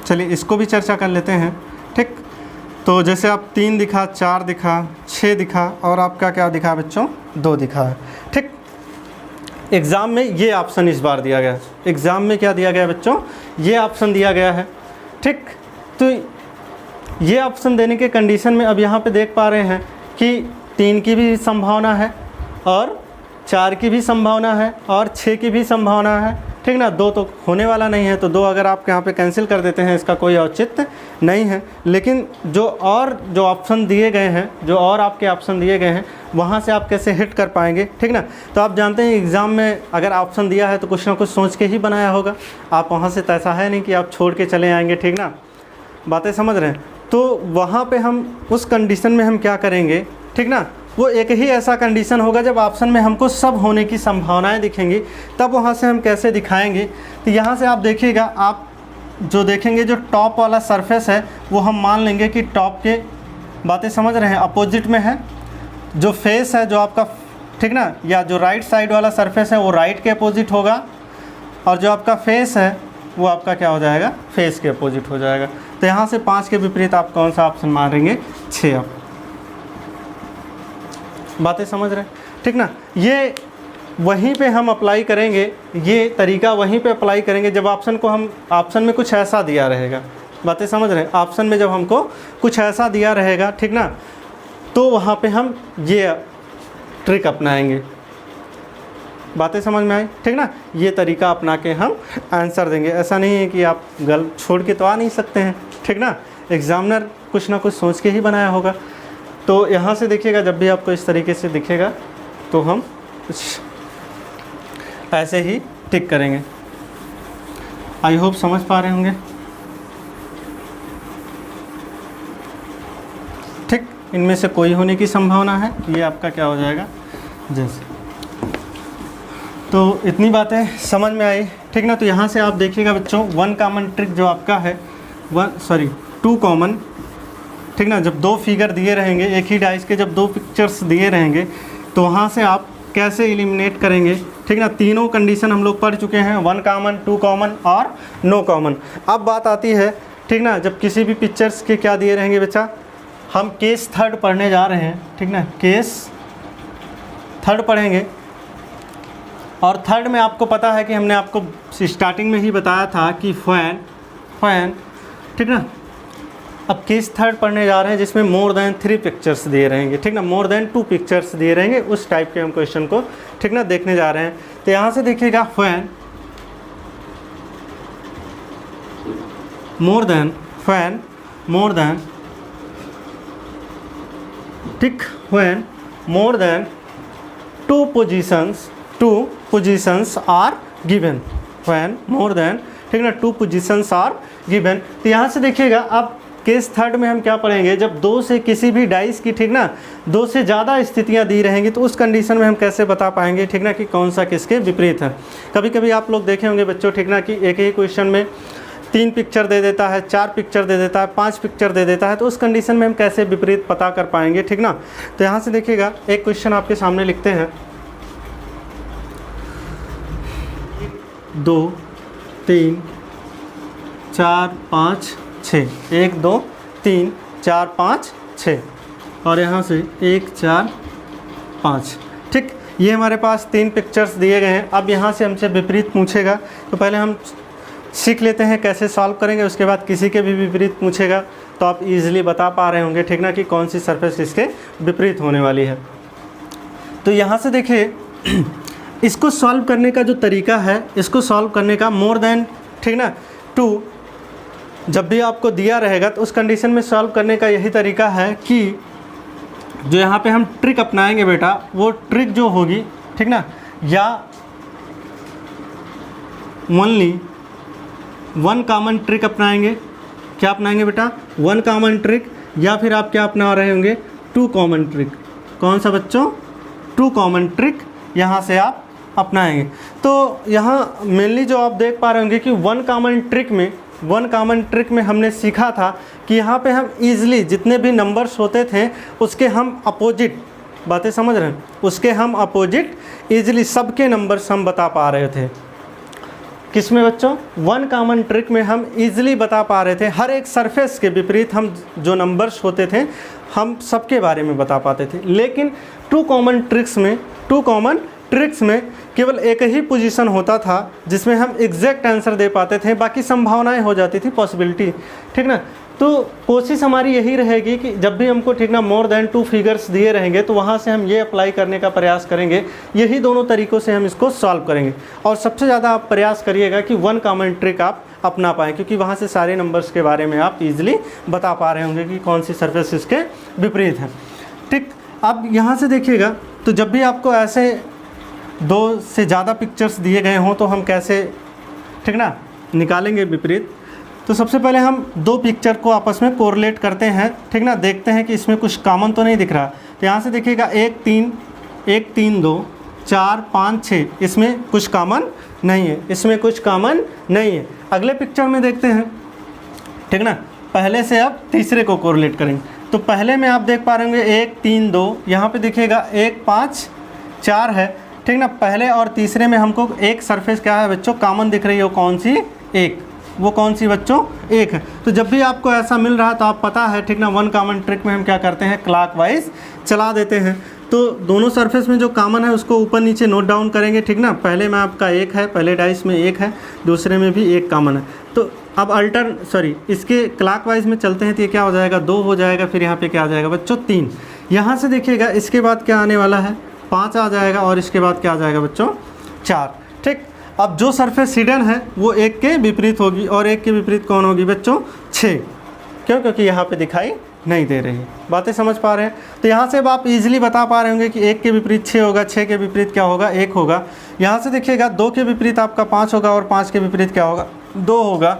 चलिए इसको भी चर्चा कर लेते हैं। ठीक, तो जैसे आप 3 दिखा, 4 दिखा, 6 दिखा और आपका क्या दिखा बच्चों, 2 दिखा है। ठीक, एग्ज़ाम में ये ऑप्शन इस बार दिया गया है। एग्ज़ाम में क्या दिया गया है बच्चों, ये ऑप्शन दिया गया है। ठीक, तो ये ऑप्शन देने के कंडीशन में अब यहाँ पे देख पा रहे हैं कि 3 की भी संभावना है और 4 की भी संभावना है और 6 की भी संभावना है। ठीक ना, 2 तो होने वाला नहीं है, तो 2 अगर आप यहाँ पे कैंसिल कर देते हैं इसका कोई औचित्य नहीं है। लेकिन जो ऑप्शन दिए गए हैं, जो और आपके ऑप्शन दिए गए हैं, वहाँ से आप कैसे हिट कर पाएंगे। ठीक ना, तो आप जानते हैं एग्ज़ाम में अगर ऑप्शन दिया है तो कुछ ना कुछ सोच के ही बनाया होगा। आप वहाँ से तो ऐसा है नहीं कि आप छोड़ के चले आएंगे। ठीक ना, बातें समझ रहे हैं। तो वहाँ पे हम उस कंडीशन में हम क्या करेंगे, ठीक ना, वो एक ही ऐसा कंडीशन होगा जब ऑप्शन में हमको सब होने की संभावनाएं दिखेंगी, तब वहाँ से हम कैसे दिखाएंगे। तो यहाँ से आप देखिएगा, आप जो देखेंगे जो टॉप वाला सरफेस है वो हम मान लेंगे कि टॉप के, बातें समझ रहे हैं, अपोजिट में है। जो फेस है जो आपका, ठीक ना, या जो राइट साइड वाला सरफेस है वो राइट के अपोजिट होगा और जो आपका फेस है वो आपका क्या हो जाएगा, फेस के अपोजिट हो जाएगा। तो यहाँ से 5 के विपरीत आप कौन सा ऑप्शन मारेंगे, 6। आप बातें समझ रहे हैं। ठीक ना, ये वहीं पे हम अप्लाई करेंगे, ये तरीका वहीं पे अप्लाई करेंगे जब ऑप्शन में कुछ ऐसा दिया रहेगा। बातें समझ रहे हैं, ऑप्शन में जब हमको कुछ ऐसा दिया रहेगा, ठीक ना, तो वहाँ पे हम ये ट्रिक अपनाएंगे। बातें समझ में आई। ठीक ना, ये तरीका अपना के हम आंसर देंगे। ऐसा नहीं है कि आप गलत छोड़ के तो आ नहीं सकते हैं। ठीक ना, एग्जामिनर कुछ ना कुछ सोच के ही बनाया होगा। तो यहाँ से देखिएगा, जब भी आपको इस तरीके से दिखेगा तो हम कुछ ऐसे ही टिक करेंगे। आई होप समझ पा रहे होंगे। ठीक, इनमें से कोई होने की संभावना है, ये आपका क्या हो जाएगा, जैसे। तो इतनी बातें समझ में आई। ठीक ना, तो यहाँ से आप देखिएगा बच्चों, 1 कॉमन ट्रिक जो आपका है, 2 कॉमन, ठीक ना, जब 2 फिगर दिए रहेंगे, एक ही डाइस के जब 2 पिक्चर्स दिए रहेंगे तो वहाँ से आप कैसे एलिमिनेट करेंगे। ठीक ना, तीनों कंडीशन हम लोग पढ़ चुके हैं, 1 कॉमन, 2 कॉमन और नो कॉमन। अब बात आती है, ठीक ना, जब किसी भी पिक्चर्स के क्या दिए रहेंगे बच्चा, हम केस 3 पढ़ने जा रहे हैं। ठीक ना, केस 3 पढ़ेंगे और 3 में आपको पता है कि हमने आपको स्टार्टिंग में ही बताया था कि फैन, ठीक ना। अब केस 3 पढ़ने जा रहे हैं जिसमें मोर देन 3 पिक्चर्स दिए रहेंगे। ठीक ना, मोर देन 2 पिक्चर्स दिए रहेंगे, उस टाइप के हम क्वेश्चन को, ठीक ना, देखने जा रहे हैं। तो यहाँ से देखिएगा, फैन मोर देन, ठीक, fan more than 2 positions are given, fan more than, ठीक ना, 2 पोजीशंस आर गिवन। तो यहाँ से देखिएगा, अब केस 3 में हम क्या पढ़ेंगे, जब 2 से किसी भी डाइस की, ठीक ना, 2 से ज़्यादा स्थितियाँ दी रहेंगी तो उस कंडीशन में हम कैसे बता पाएंगे, ठीक ना, कि कौन सा किसके विपरीत है। कभी कभी आप लोग देखे होंगे बच्चों, ठीक ना, कि एक ही क्वेश्चन में 3 पिक्चर दे देता है, 4 पिक्चर दे देता है, 5 पिक्चर दे देता है, तो उस कंडीशन में हम कैसे विपरीत पता कर पाएंगे। ठीक ना, तो यहाँ से देखिएगा, एक क्वेश्चन आपके सामने लिखते हैं, 2 3 4 5 6, 1 2 3 4 5 6 और यहाँ से 1 4 5। ठीक, ये हमारे पास 3 पिक्चर्स दिए गए हैं। अब यहाँ से हमसे विपरीत पूछेगा, तो पहले हम सीख लेते हैं कैसे सॉल्व करेंगे, उसके बाद किसी के भी विपरीत पूछेगा तो आप इजीली बता पा रहे होंगे, ठीक ना, कि कौन सी सरफेस इसके विपरीत होने वाली है। तो यहाँ से देखिए, इसको सॉल्व करने का जो तरीका है, इसको सॉल्व करने का मोर देन, ठीक ना, 2 जब भी आपको दिया रहेगा तो उस कंडीशन में सॉल्व करने का यही तरीका है कि जो यहाँ पे हम ट्रिक अपनाएंगे बेटा, वो ट्रिक जो होगी, ठीक ना, या ओनली 1 कॉमन ट्रिक अपनाएंगे। क्या अपनाएंगे बेटा, 1 कॉमन ट्रिक, या फिर आप क्या अपना रहे होंगे, 2 कॉमन ट्रिक। कौन सा बच्चों, 2 कॉमन ट्रिक यहाँ से आप अपनाएंगे। तो यहाँ मेनली जो आप देख पा रहे होंगे कि 1 कॉमन ट्रिक में हमने सीखा था कि यहाँ पे हम ईज़िली जितने भी नंबर्स होते थे उसके हम अपोजिट, बातें समझ रहे हैं, उसके हम अपोजिट ईज़िली सबके नंबर्स हम बता पा रहे थे। किसमें बच्चों, वन कॉमन ट्रिक में हम इजीली बता पा रहे थे। हर एक सरफेस के विपरीत हम जो नंबर्स होते थे हम सबके बारे में बता पाते थे। लेकिन टू कॉमन ट्रिक्स में केवल एक ही पोजीशन होता था जिसमें हम एग्जैक्ट आंसर दे पाते थे, बाकी संभावनाएं हो जाती थी, पॉसिबिलिटी, ठीक ना। तो कोशिश हमारी यही रहेगी कि जब भी हमको, ठीक ना, मोर देन 2 फिगर्स दिए रहेंगे तो वहाँ से हम ये अप्लाई करने का प्रयास करेंगे। यही दोनों तरीक़ों से हम इसको सॉल्व करेंगे। और सबसे ज़्यादा आप प्रयास करिएगा कि वन कॉमन ट्रिक आप अपना पाएँ, क्योंकि वहाँ से सारे नंबर्स के बारे में आप इजीली बता पा रहे होंगे कि कौन सी सरफेस इसके विपरीत है। ठीक, अब यहाँ से देखिएगा, तो जब भी आपको ऐसे 2 से ज़्यादा पिक्चर्स दिए गए हों तो हम कैसे, ठीक ना, निकालेंगे विपरीत। तो सबसे पहले हम 2 पिक्चर को आपस में कोरिलेट करते हैं, ठीक ना, देखते हैं कि इसमें कुछ कॉमन तो नहीं दिख रहा। तो यहाँ से देखिएगा 1 3 2 4 5 6, इसमें कुछ कॉमन नहीं है, इसमें कुछ कॉमन नहीं है। अगले पिक्चर में देखते हैं, ठीक ना, पहले से अब तीसरे को कोरिलेट करेंगे। तो पहले में आप देख पा रहे होंगे 1 3 2, यहाँ पे देखिएगा 1 5 4 है, ठीक ना। पहले और तीसरे में हमको एक सरफेस क्या है बच्चों, कॉमन दिख रही है, वो कौन सी, एक, वो कौन सी बच्चों, एक है। तो जब भी आपको ऐसा मिल रहा है तो आप पता है, ठीक ना, वन कॉमन ट्रिक में हम क्या करते हैं, क्लॉकवाइज चला देते हैं। तो दोनों सरफेस में जो कॉमन है उसको ऊपर नीचे नोट डाउन करेंगे, ठीक ना। पहले में आपका 1 है, पहले डाइस में 1 है, दूसरे में भी 1 कॉमन है। तो अब इसके क्लॉकवाइज में चलते हैं तो ये क्या हो जाएगा, 2 हो जाएगा, फिर यहाँ पे क्या आ जाएगा बच्चों, 3। यहाँ से देखिएगा इसके बाद क्या आने वाला है, 5 आ जाएगा, और इसके बाद क्या आ जाएगा बच्चों, 4। ठीक, अब जो सरफेस हिडन है वो 1 के विपरीत होगी, और 1 के विपरीत कौन होगी बच्चों, 6। क्यों, क्योंकि यहाँ पे दिखाई नहीं दे रही है। बातें समझ पा रहे हैं। तो यहाँ से अब आप इजीली बता पा रहे होंगे कि 1 के विपरीत 6 होगा, 6 के विपरीत क्या होगा, 1 होगा। यहाँ से देखिएगा 2 के विपरीत आपका 5 होगा, और 5 के विपरीत क्या होगा, 2 होगा।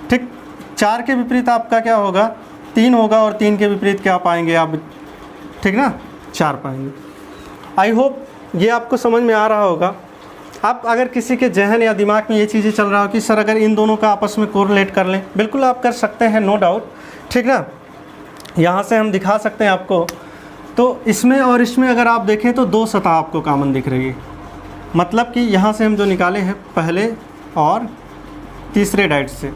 ठीक, 4 के विपरीत आपका क्या होगा, 3 होगा, और 3 के विपरीत क्या पाएंगे आप, ठीक ना, 4 पाएंगे। आई होप ये आपको समझ में आ रहा होगा। आप अगर किसी के जहन या दिमाग में ये चीज़ें चल रहा हो कि सर अगर इन दोनों का आपस में कोरिलेट कर लें, बिल्कुल आप कर सकते हैं, नो डाउट, ठीक ना। यहाँ से हम दिखा सकते हैं आपको। तो इसमें और इसमें अगर आप देखें तो 2 सतह आपको कॉमन दिख रही है, मतलब कि यहाँ से हम जो निकाले हैं पहले और तीसरे डाइट से,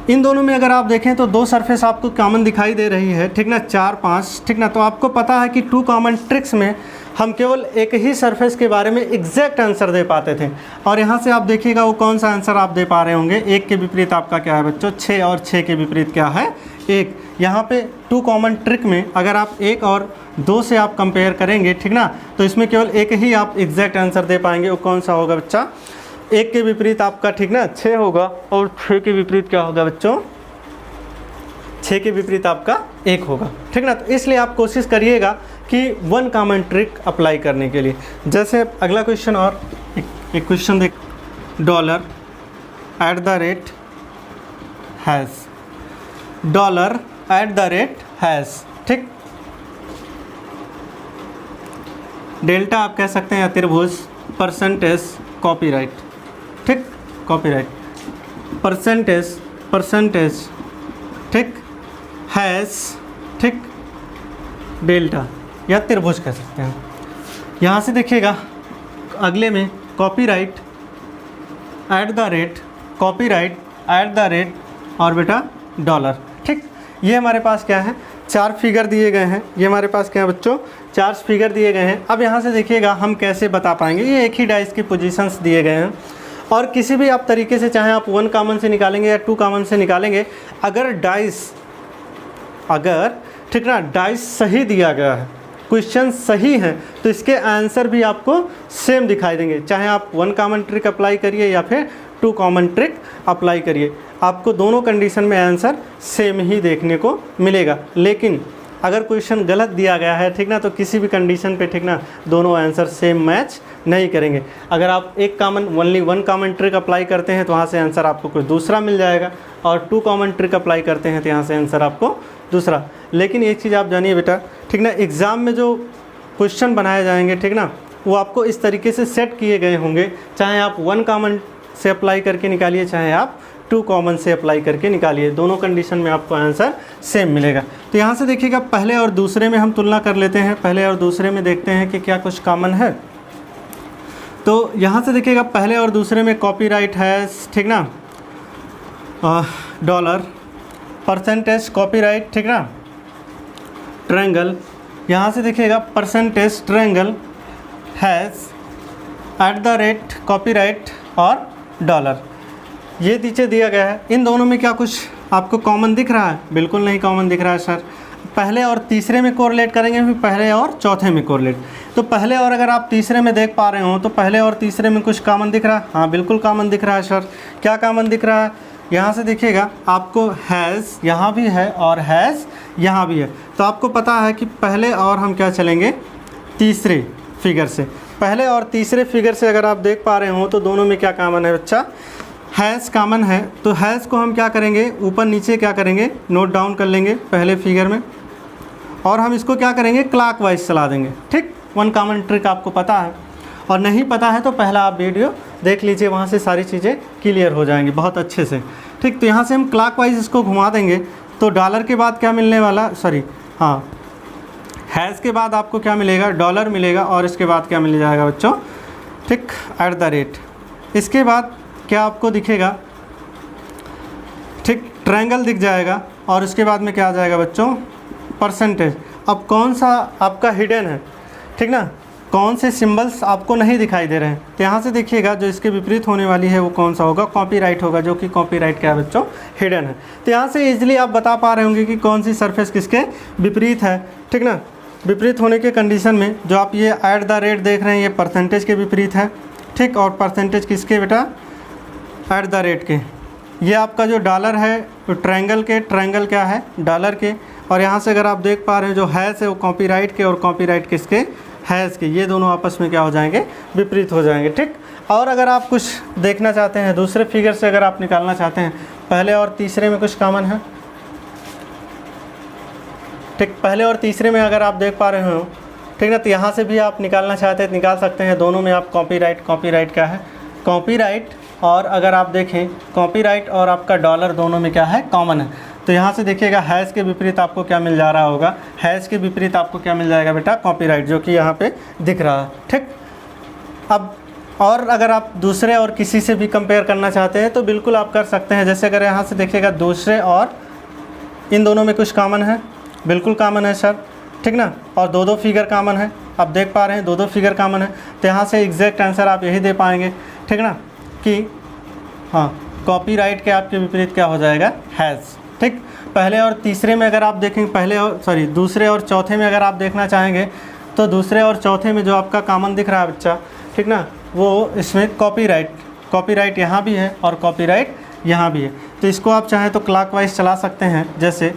इन दोनों में अगर आप देखें तो 2 सरफेस आपको कॉमन दिखाई दे रही है, ठीक ना, 4 5, ठीक ना। तो आपको पता है कि टू कॉमन ट्रिक्स में हम केवल एक ही सरफेस के बारे में एग्जैक्ट आंसर दे पाते थे। और यहाँ से आप देखिएगा वो कौन सा आंसर आप दे पा रहे होंगे, 1 के विपरीत आपका क्या है बच्चों, 6, और 6 के विपरीत क्या है, 1। यहाँ पे टू कॉमन ट्रिक में अगर आप 1 और 2 से आप कंपेयर करेंगे, ठीक ना, तो इसमें केवल एक ही आप एग्जैक्ट आंसर दे पाएंगे। वो कौन सा होगा बच्चा, 1 के विपरीत आपका, ठीक ना, 6 होगा, और 6 के विपरीत क्या होगा बच्चों, 6 के विपरीत आपका 1 होगा, ठीक ना। तो इसलिए आप कोशिश करिएगा कि वन कॉमन ट्रिक अप्लाई करने के लिए। जैसे अगला क्वेश्चन, और एक क्वेश्चन देख, $@ $###, ठीक। डेल्टा आप कह सकते हैं अतिर्भुज, परसेंटेज कॉपीराइट, ठीक, कॉपीराइट, परसेंटेज, ठीक, हैश, ठीक, डेल्टा या त्रिभुज कह सकते हैं। यहाँ से देखिएगा अगले में कॉपीराइट, कॉपीराइट, और बेटा $, ठीक। ये हमारे पास क्या है, 4 फिगर दिए गए हैं। ये हमारे पास क्या है बच्चों, 4 फिगर दिए गए हैं। अब यहाँ से देखिएगा हम कैसे बता पाएंगे, ये एक ही डाइस की पोजीशंस दिए गए हैं, और किसी भी आप तरीके से, चाहे आप 1 कॉमन से निकालेंगे या 2 कॉमन से निकालेंगे, अगर ठीक ना डाइस सही दिया गया है, क्वेश्चन सही है, तो इसके आंसर भी आपको सेम दिखाई देंगे। चाहे आप 1 कॉमन ट्रिक अप्लाई करिए या फिर 2 कॉमन ट्रिक अप्लाई करिए, आपको दोनों कंडीशन में आंसर सेम ही देखने को मिलेगा। लेकिन अगर क्वेश्चन गलत दिया गया है, ठीक ना, तो किसी भी कंडीशन पे, ठीक ना, दोनों आंसर सेम मैच नहीं करेंगे। अगर आप ओनली 1 कॉमन ट्रिक अप्लाई करते हैं तो वहाँ से आंसर आपको कोई दूसरा मिल जाएगा, और 2 कॉमन ट्रिक अप्लाई करते हैं तो यहाँ से आंसर आपको दूसरा। लेकिन एक चीज़ आप जानिए बेटा, ठीक ना, एग्ज़ाम में जो क्वेश्चन बनाए जाएंगे, ठीक ना, वो आपको इस तरीके से सेट किए गए होंगे, चाहे आप 1 कॉमन से अप्लाई करके निकालिए, चाहे आप 2 कॉमन से अप्लाई करके निकालिए, दोनों कंडीशन में आपको आंसर सेम मिलेगा। तो यहाँ से देखिएगा पहले और दूसरे में हम तुलना कर लेते हैं। पहले और दूसरे में देखते हैं कि क्या कुछ कॉमन है। तो यहाँ से देखिएगा पहले और दूसरे में कॉपीराइट है, ठीक ना, डॉलर, परसेंटेज कॉपीराइट, ठीक ना, ट्रायंगल, यहाँ से देखिएगा परसेंटेज ट्रायंगल हैज़ @ कॉपीराइट और डॉलर, ये नीचे दिया गया है। इन दोनों में क्या कुछ आपको कॉमन दिख रहा है? बिल्कुल नहीं कॉमन दिख रहा है सर। पहले और तीसरे में कोरिलेट करेंगे, फिर पहले और चौथे में कोरिलेट। तो पहले और अगर आप तीसरे में देख पा रहे हो तो पहले और तीसरे में कुछ कॉमन दिख रहा है? हाँ बिल्कुल कॉमन दिख रहा है सर। क्या कॉमन दिख रहा है? यहाँ से देखिएगा आपको हैज़ यहाँ भी है और हैज़ यहाँ भी है। तो आपको पता है कि पहले और हम क्या चलेंगे, तीसरे फिगर से। पहले और तीसरे फिगर से अगर आप देख पा रहे हो तो दोनों में क्या कॉमन है बच्चा? हैज़ कॉमन है। तो हैज़ को हम क्या करेंगे, ऊपर नीचे क्या करेंगे, नोट डाउन कर लेंगे पहले फिगर में, और हम इसको क्या करेंगे, क्लॉकवाइज चला देंगे। ठीक, वन कॉमन ट्रिक आपको पता है, और नहीं पता है तो पहला आप वीडियो देख लीजिए, वहाँ से सारी चीज़ें क्लियर हो जाएंगी बहुत अच्छे से। ठीक, तो यहाँ से हम क्लॉकवाइज इसको घुमा देंगे तो डॉलर के बाद क्या मिलने वाला, सॉरी हाँ, हैज़ के बाद आपको क्या मिलेगा, डॉलर मिलेगा, और इसके बाद क्या मिल जाएगा बच्चों, ठीक, @ इसके बाद क्या आपको दिखेगा, ठीक, ट्रायंगल दिख जाएगा, और उसके बाद में क्या आ जाएगा बच्चों, परसेंटेज। अब कौन सा आपका हिडन है, ठीक ना, कौन से सिंबल्स आपको नहीं दिखाई दे रहे हैं, तो यहाँ से देखिएगा जो इसके विपरीत होने वाली है वो कौन सा होगा, कॉपीराइट होगा, जो कि कॉपीराइट क्या है बच्चों, हिडन है। तो यहाँ से इजीली आप बता पा रहे होंगे कि कौन सी सरफेस किसके विपरीत है, ठीक ना। विपरीत होने के कंडीशन में जो आप ये @ देख रहे हैं, ये परसेंटेज के विपरीत है, ठीक, और परसेंटेज किसके बेटा, @ के। ये आपका जो डॉलर है तो ट्रायंगल के, ट्रायंगल क्या है, डॉलर के, और यहाँ से अगर आप देख पा रहे हैं जो हैज़ है वो कॉपीराइट के, और कॉपीराइट किसके, हैज़ के। ये दोनों आपस में क्या हो जाएंगे, विपरीत हो जाएंगे। ठीक, और अगर आप कुछ देखना चाहते हैं दूसरे फिगर से, अगर आप निकालना चाहते हैं, पहले और तीसरे में कुछ कॉमन है, ठीक, पहले और तीसरे में अगर आप देख पा रहे हो, ठीक ना, तो यहाँ से भी आप निकालना चाहते हैं तो निकाल सकते हैं। दोनों में आप कॉपीराइट, कॉपीराइट क्या है, कॉपीराइट, और अगर आप देखें कॉपीराइट और आपका डॉलर दोनों में क्या है, कॉमन है। तो यहाँ से देखिएगा हैज़ के विपरीत आपको क्या मिल जा रहा होगा, हैज़ के विपरीत आपको क्या मिल जाएगा बेटा, कॉपीराइट, जो कि यहाँ पे दिख रहा है। ठीक, अब और अगर आप दूसरे और किसी से भी कंपेयर करना चाहते हैं तो बिल्कुल आप कर सकते हैं। जैसे अगर यहाँ से देखिएगा दूसरे और इन दोनों में कुछ कॉमन है, बिल्कुल कॉमन है सर, ठीक ना, और दो फिगर कॉमन है, आप देख पा रहे हैं दो फिगर कॉमन है। तो यहाँ से एग्जैक्ट आंसर आप यही दे पाएंगे, ठीक ना, कि हाँ, कॉपीराइट के आपके विपरीत क्या हो जाएगा, हैज़। ठीक, पहले और तीसरे में अगर आप देखेंगे, पहले और सॉरी दूसरे और चौथे में अगर आप देखना चाहेंगे तो दूसरे और चौथे में जो आपका कॉमन दिख रहा है बच्चा, ठीक ना, वो इसमें कॉपीराइट यहाँ भी है और कॉपीराइट यहाँ भी है। तो इसको आप चाहें तो क्लॉकवाइज चला सकते हैं। जैसे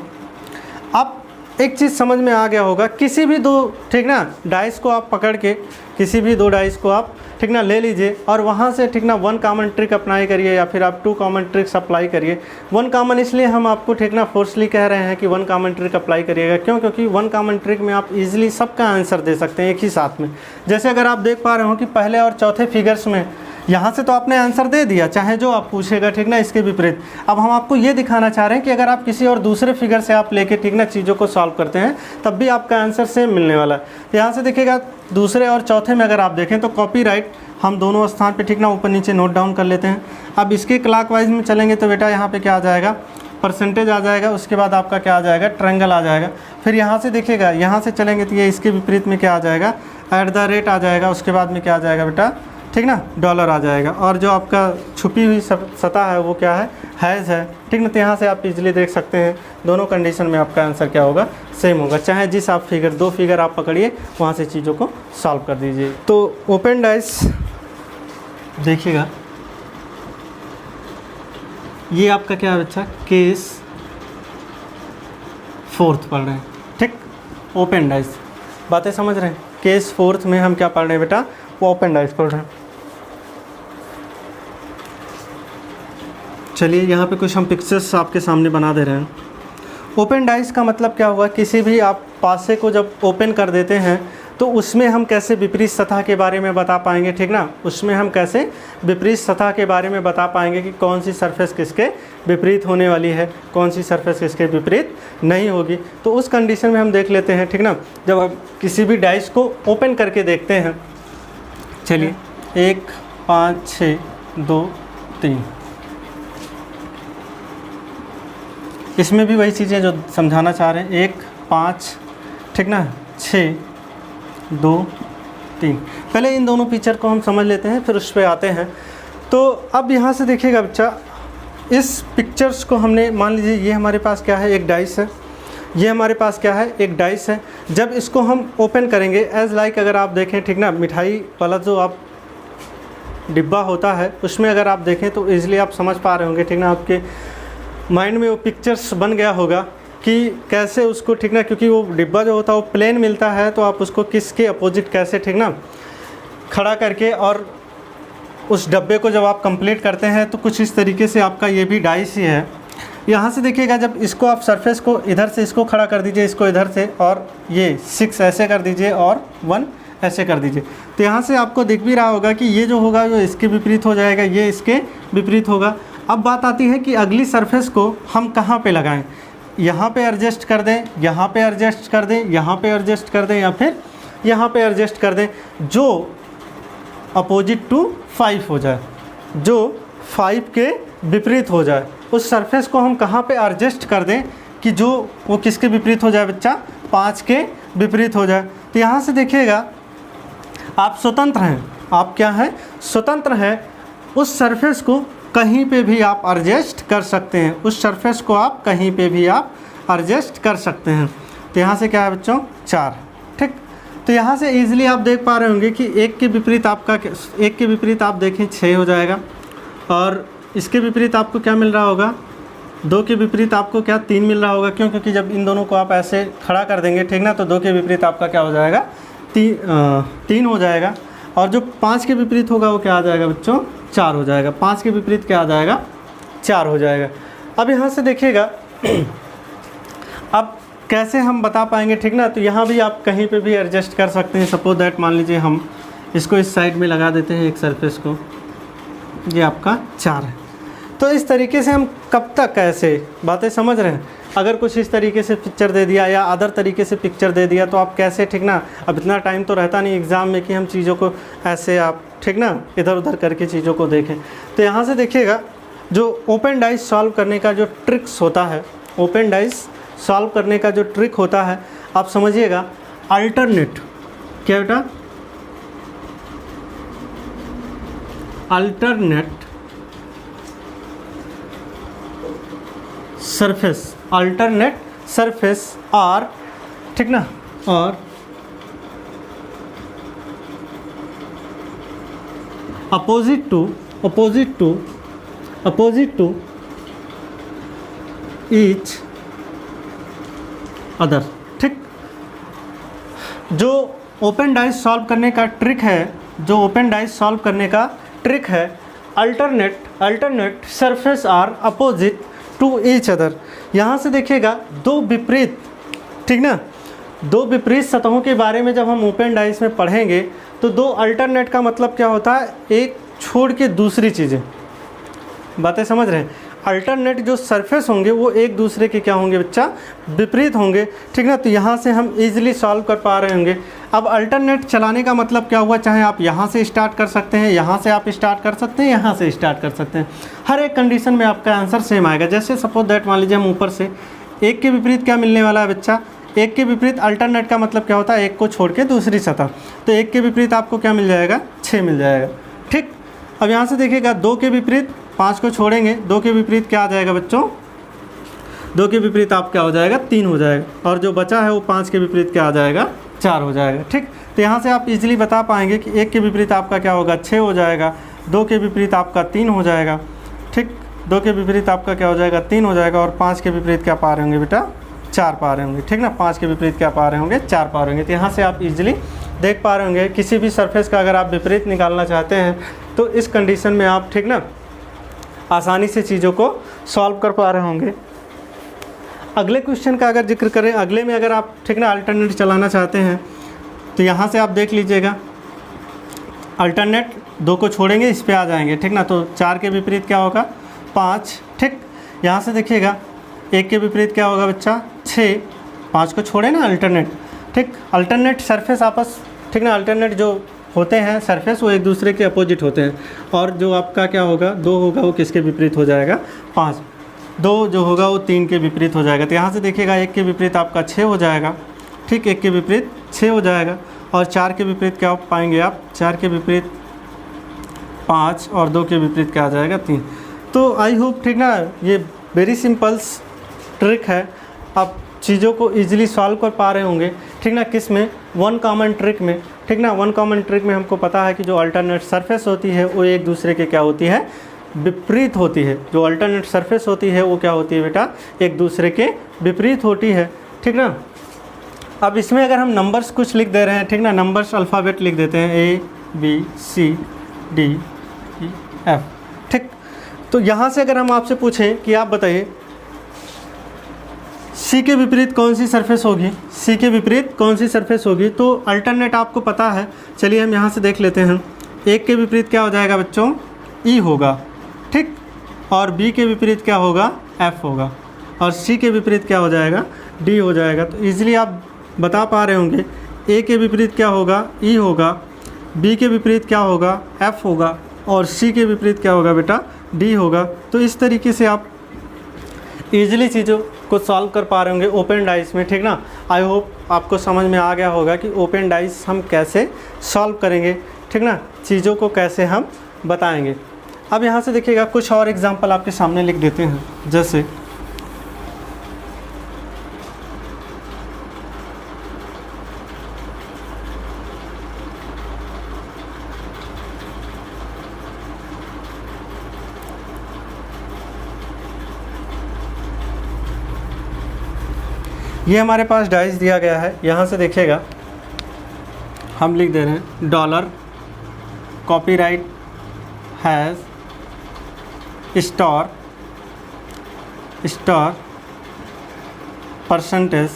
आप एक चीज़ समझ में आ गया होगा, किसी भी दो, ठीक ना, डाइस को आप पकड़ के, किसी भी दो डाइस को आप, ठीक ना, ले लीजिए, और वहाँ से, ठीक ना, वन कॉमन ट्रिक अप्लाई करिए, या फिर आप 2 कॉमन ट्रिक्स अप्लाई करिए। वन कॉमन इसलिए हम आपको, ठीक ना, फोर्सली कह रहे हैं कि वन कॉमन ट्रिक अप्लाई करिएगा, क्यों, क्योंकि वन कॉमन ट्रिक में आप इजीली सबका आंसर दे सकते हैं एक ही साथ में। जैसे अगर आप देख पा रहे हो कि पहले और चौथे फिगर्स में यहाँ से तो आपने आंसर दे दिया, चाहे जो आप पूछेगा, ठीक ना, इसके विपरीत। अब हम आपको ये दिखाना चाह रहे हैं कि अगर आप किसी और दूसरे फिगर से आप लेके, ठीक ना, चीज़ों को सॉल्व करते हैं तब भी आपका आंसर सेम मिलने वाला है। यहाँ से देखिएगा दूसरे और चौथे में अगर आप देखें तो कॉपीराइट हम दोनों स्थान पे, ठीक ना, ऊपर नीचे नोट डाउन कर लेते हैं। अब इसके क्लॉकवाइज में चलेंगे तो बेटा यहाँ पे क्या आ जाएगा, परसेंटेज आ जाएगा, उसके बाद आपका क्या आ जाएगा, ट्रायंगल आ जाएगा। फिर यहाँ से देखिएगा, यहाँ से चलेंगे तो ये इसके विपरीत में क्या आ जाएगा, @ आ जाएगा, उसके बाद में क्या आ जाएगा बेटा, ठीक ना, डॉलर आ जाएगा, और जो आपका छुपी हुई सतह है वो क्या है, हैज़ है, ठीक ना। तो यहाँ से आप इजीली देख सकते हैं दोनों कंडीशन में आपका आंसर क्या होगा, सेम होगा, चाहे जिस आप फिगर, 2 फिगर आप पकड़िए वहाँ से चीज़ों को सॉल्व कर दीजिए। तो ओपन डाइस देखिएगा, ये आपका क्या है बच्चा, केस 4th पढ़ रहे हैं, ठीक, ओपन डाइस, बातें समझ रहे हैं। केस 4th में हम क्या पढ़ रहे हैं बेटा, वो ओपन डाइस पढ़ रहे हैं। चलिए यहाँ पे कुछ हम पिक्चर्स आपके सामने बना दे रहे हैं। ओपन डाइस का मतलब क्या हुआ, किसी भी आप पासे को जब ओपन कर देते हैं तो उसमें हम कैसे विपरीत सतह के बारे में बता पाएंगे, ठीक ना, उसमें हम कैसे विपरीत सतह के बारे में बता पाएंगे कि कौन सी सरफेस किसके विपरीत होने वाली है, कौन सी सरफेस किसके विपरीत नहीं होगी। तो उस कंडीशन में हम देख लेते हैं, ठीक ना, जब हम किसी भी डाइस को ओपन करके देखते हैं। चलिए 1 5 6 2 3। इसमें भी वही चीज़ें जो समझाना चाह रहे हैं, 1 5 ठीक ना, 6 2 3। पहले इन दोनों पिक्चर को हम समझ लेते हैं, फिर उस पर आते हैं। तो अब यहाँ से देखिएगा बच्चा, इस पिक्चर्स को हमने, मान लीजिए ये हमारे पास क्या है, एक डाइस है, ये हमारे पास क्या है, एक डाइस है। जब इसको हम ओपन करेंगे एज लाइक, अगर आप देखें ठीक ना, मिठाई वाला जो आप डिब्बा होता है उसमें अगर आप देखें तो ईज़िली आप समझ पा रहे होंगे ठीक ना, आपके माइंड में वो पिक्चर्स बन गया होगा कि कैसे उसको ठीक ना, क्योंकि वो डिब्बा जो होता है वो प्लेन मिलता है, तो आप उसको किसके अपोजिट कैसे ठीक ना खड़ा करके, और उस डब्बे को जब आप कंप्लीट करते हैं तो कुछ इस तरीके से आपका ये भी डाइस ही है। यहाँ से देखिएगा, जब इसको आप सरफेस को इधर से इसको खड़ा कर दीजिए, इसको इधर से, और ये 6 ऐसे कर दीजिए और 1 ऐसे कर दीजिए, तो यहाँ से आपको दिख भी रहा होगा कि ये जो होगा वो इसके विपरीत हो जाएगा, ये इसके विपरीत होगा। अब बात आती है कि अगली सरफेस को हम कहाँ पे लगाएं, यहाँ पे एडजस्ट कर दें, यहाँ पे एडजस्ट कर दें, यहाँ पे एडजस्ट कर दें, या फिर यहाँ पे एडजस्ट कर दें, जो अपोजिट टू 5 हो जाए, जो 5 के विपरीत हो जाए। उस सरफेस को हम कहाँ पे एडजस्ट कर दें कि जो वो किसके विपरीत हो जाए बच्चा, 5 के विपरीत हो जाए। तो यहाँ से देखिएगा, आप स्वतंत्र हैं, आप क्या हैं, स्वतंत्र हैं। उस सरफेस को कहीं पे भी आप एडजस्ट कर सकते हैं, उस सरफेस को आप कहीं पे भी आप एडजस्ट कर सकते हैं। तो यहाँ से क्या है बच्चों, 4, ठीक। तो यहाँ से ईज़िली आप देख पा रहे होंगे कि 1 के विपरीत आपका, 1 के विपरीत आप देखें 6 हो जाएगा, और इसके विपरीत आपको क्या मिल रहा होगा, 2 के विपरीत आपको क्या 3 मिल रहा होगा। क्यों, क्योंकि जब इन दोनों को आप ऐसे खड़ा कर देंगे ठीक ना, तो 2 के विपरीत आपका क्या हो जाएगा, 3 हो जाएगा। और जो 5 के विपरीत होगा वो क्या आ जाएगा बच्चों, 4 हो जाएगा। 5 के विपरीत क्या आ जाएगा, 4 हो जाएगा। अब यहाँ से देखिएगा, अब कैसे हम बता पाएंगे ठीक ना, तो यहाँ भी आप कहीं पे भी एडजस्ट कर सकते हैं। सपोज दैट, मान लीजिए हम इसको इस साइड में लगा देते हैं एक सरफेस को, ये आपका 4 है। तो इस तरीके से हम कब तक ऐसे बातें समझ रहे हैं। अगर कुछ इस तरीके से पिक्चर दे दिया या अदर तरीके से पिक्चर दे दिया, तो आप कैसे ठीक ना, अब इतना टाइम तो रहता नहीं एग्ज़ाम में कि हम चीज़ों को ऐसे आप ठीक ना इधर उधर करके चीज़ों को देखें। तो यहाँ से देखिएगा, जो ओपन डाइस सॉल्व करने का जो ट्रिक्स होता है, ओपन डाइस सॉल्व करने का जो ट्रिक होता है, आप समझिएगा, अल्टरनेट, क्या बेटा, अल्टरनेट सरफेस, अल्टरनेट सरफेस और ठीक ना, और अपोजिट टू ईच अदर, ठीक। जो ओपन डाइस सॉल्व करने का ट्रिक है, जो ओपन डाइस सॉल्व करने का ट्रिक है, alternate surface are opposite to each other. यहाँ से देखिएगा, दो विपरीत ठीक ना, दो विपरीत सतहों के बारे में जब हम ओपन डाइस में पढ़ेंगे, तो दो अल्टरनेट का मतलब क्या होता है, एक छोड़ के दूसरी चीज़ें, बातें समझ रहे हैं। अल्टरनेट जो सरफेस होंगे वो एक दूसरे के क्या होंगे बच्चा, विपरीत होंगे, ठीक ना। तो यहाँ से हम इजीली सॉल्व कर पा रहे होंगे। अब अल्टरनेट चलाने का मतलब क्या हुआ, चाहे आप यहाँ से स्टार्ट कर सकते हैं, यहाँ से आप स्टार्ट कर सकते हैं, यहाँ से स्टार्ट कर सकते हैं, हर एक कंडीशन में आपका आंसर सेम आएगा। जैसे सपोज दैट, मान लीजिए हम ऊपर से, एक के विपरीत क्या मिलने वाला है बच्चा, एक के विपरीत अल्टरनेट का मतलब क्या होता है, एक को छोड़ के दूसरी सतह, तो एक के विपरीत आपको क्या मिल जाएगा, 6 मिल जाएगा, ठीक। अब यहाँ से देखिएगा, 2 के विपरीत 5 को छोड़ेंगे, 2 के विपरीत क्या आ जाएगा बच्चों, 2 के विपरीत आप क्या हो जाएगा, 3 हो जाएगा, और जो बचा है वो 5 के विपरीत क्या आ जाएगा, 4 हो जाएगा, ठीक। तो यहाँ से आप इजीली बता पाएंगे कि 1 के विपरीत आपका क्या होगा, 6 हो जाएगा, 2 के विपरीत आपका 3 हो जाएगा, ठीक। 2 के विपरीत आपका क्या हो जाएगा, 3 हो जाएगा, और 5 के विपरीत क्या पा रहे होंगे बेटा, 4 पा रहे होंगे, ठीक ना। 5 के विपरीत क्या पा रहे होंगे, 4 पा रहे होंगे। तो यहाँ से आप इजीली देख पा रहे होंगे, किसी भी सरफेस का अगर आप विपरीत निकालना चाहते हैं तो इस कंडीशन में आप ठीक ना आसानी से चीज़ों को सॉल्व कर पा रहे होंगे। अगले क्वेश्चन का अगर जिक्र करें, अगले में अगर आप ठीक ना अल्टरनेट चलाना चाहते हैं, तो यहाँ से आप देख लीजिएगा, अल्टरनेट 2 को छोड़ेंगे, इस पे आ जाएंगे, ठीक ना। तो 4 के विपरीत क्या होगा, 5, ठीक। यहाँ से देखिएगा, 1 के विपरीत क्या होगा बच्चा, 6, 5 को छोड़े ना अल्टरनेट, ठीक। अल्टरनेट सरफेस आपस ठीक ना, अल्टरनेट जो होते हैं सरफेस वो एक दूसरे के अपोजिट होते हैं। और जो आपका क्या होगा 2 होगा वो किसके विपरीत हो जाएगा 5, 2 जो होगा वो 3 के विपरीत हो जाएगा। तो यहाँ से देखिएगा 1 के विपरीत आपका 6 हो जाएगा, ठीक, 1 के विपरीत 6 हो जाएगा। और 4 के विपरीत क्या पाएंगे आप, 4 के विपरीत 5 और 2 के विपरीत क्या आ जाएगा 3। तो आई होप, ठीक ना, ये वेरी सिंपल्स ट्रिक है, आप चीज़ों को इजीली सॉल्व कर पा रहे होंगे, ठीक ना, किस में, वन कॉमन ट्रिक में, ठीक ना। वन कॉमन ट्रिक में हमको पता है कि जो अल्टरनेट सरफेस होती है वो एक दूसरे के क्या होती है, विपरीत होती है। जो अल्टरनेट सरफेस होती है वो क्या होती है बेटा, एक दूसरे के विपरीत होती है, ठीक ना। अब इसमें अगर हम नंबर्स कुछ लिख दे रहे हैं, ठीक ना, नंबर्स अल्फ़ाबेट लिख देते हैं ABCDEF, ठीक। तो यहाँ से अगर हम आपसे पूछें कि आप बताइए सी के विपरीत कौन सी सरफेस होगी, सी के विपरीत कौन सी सरफेस होगी, तो अल्टरनेट आपको पता है। चलिए हम यहाँ से देख लेते हैं। 1 के विपरीत क्या हो जाएगा बच्चों, ई होगा, ठीक, और बी के विपरीत क्या होगा, एफ होगा, और सी के विपरीत क्या हो जाएगा, डी हो जाएगा। तो ईजिली आप बता पा रहे होंगे ए के विपरीत क्या होगा, ई होगा, बी के विपरीत क्या होगा, एफ होगा, और सी के विपरीत क्या होगा बेटा, डी होगा। तो इस तरीके से आप ईजिली चीज़ों को सॉल्व कर पा रहे होंगे ओपन डाइस में, ठीक ना। आई होप आपको समझ में आ गया होगा कि ओपन डाइस हम कैसे सॉल्व करेंगे, ठीक ना, चीज़ों को कैसे हम बताएंगे। अब यहाँ से देखिएगा कुछ और एग्जांपल आपके सामने लिख देते हैं। जैसे ये हमारे पास डाइस दिया गया है, यहाँ से देखिएगा हम लिख दे रहे हैं dollar copyright has star percentage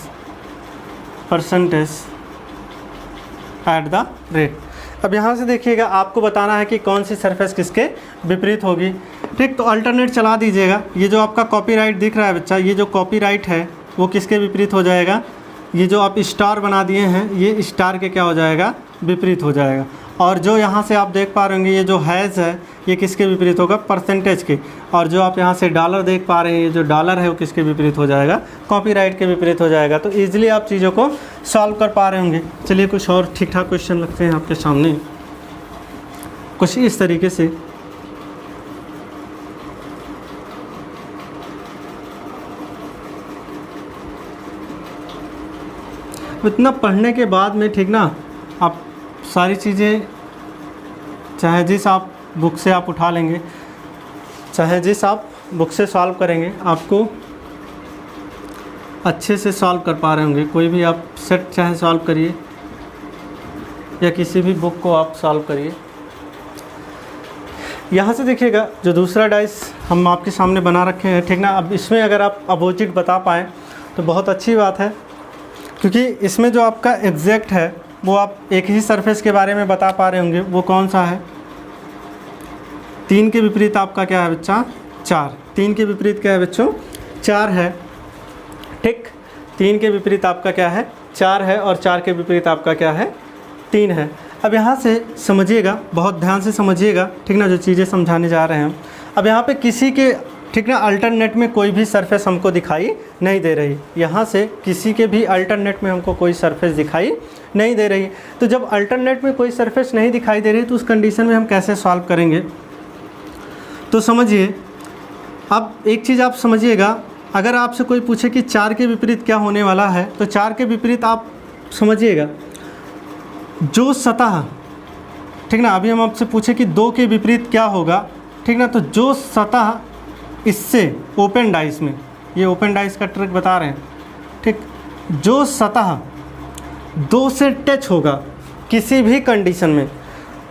at the rate. अब यहाँ से देखिएगा आपको बताना है कि कौन सी सरफेस किसके विपरीत होगी, ठीक। तो अल्टरनेट चला दीजिएगा। ये जो आपका कॉपीराइट दिख रहा है बच्चा, ये जो कॉपीराइट है वो किसके विपरीत हो जाएगा, ये जो आप स्टार बना दिए हैं ये स्टार के क्या हो जाएगा, विपरीत हो जाएगा। और जो यहाँ से आप देख पा रहे होंगे ये जो हैज़ है ये किसके विपरीत होगा, परसेंटेज के। और जो आप यहाँ से डॉलर देख पा रहे हैं ये जो डॉलर है वो किसके विपरीत हो जाएगा, कॉपीराइट के विपरीत हो जाएगा। तो ईजिली आप चीज़ों को सॉल्व कर पा रहे होंगे। चलिए कुछ और ठीक ठाक क्वेश्चन रखते हैं आपके सामने, कुछ इस तरीके से। इतना पढ़ने के बाद में, ठीक ना, आप सारी चीज़ें चाहे जिस आप बुक से आप उठा लेंगे, चाहे जिस आप बुक से सॉल्व करेंगे, आपको अच्छे से सॉल्व कर पा रहे होंगे। कोई भी आप सेट चाहे सॉल्व करिए या किसी भी बुक को आप सॉल्व करिए। यहाँ से देखिएगा जो दूसरा डाइस हम आपके सामने बना रखे हैं, ठीक ना। अब इसमें अगर आप अपोजिट बता पाएँ तो बहुत अच्छी बात है, क्योंकि इसमें जो आपका एग्जैक्ट है वो आप एक ही सरफेस के बारे में बता पा रहे होंगे। वो कौन सा है, 3 के विपरीत आपका क्या है बच्चा, 4। 3 के विपरीत क्या है बच्चों, 4 है, ठीक। 3 के विपरीत आपका क्या है, 4 है, और 4 के विपरीत आपका क्या है, 3 है। अब यहाँ से समझिएगा, बहुत ध्यान से समझिएगा, ठीक ना, जो चीज़ें समझाने जा रहे हैं हम। अब यहाँ पे किसी के, ठीक ना, अल्टरनेट में कोई भी सरफेस हमको दिखाई नहीं दे रही। यहाँ से किसी के भी अल्टरनेट में हमको कोई सरफेस दिखाई नहीं दे रही। तो जब अल्टरनेट में कोई सरफेस नहीं दिखाई दे रही तो उस कंडीशन में हम कैसे सॉल्व करेंगे, तो समझिए। अब एक चीज़ आप समझिएगा, अगर आपसे कोई पूछे कि 4 के विपरीत क्या होने वाला है, तो 4 के विपरीत आप समझिएगा जो सतह, ठीक ना। अभी हम आपसे पूछे कि 2 के विपरीत क्या होगा, ठीक ना, तो जो सतह इससे ओपन डाइस में, ये ओपन डाइस का ट्रिक बता रहे हैं, ठीक, जो सतह 2 से टच होगा किसी भी कंडीशन में,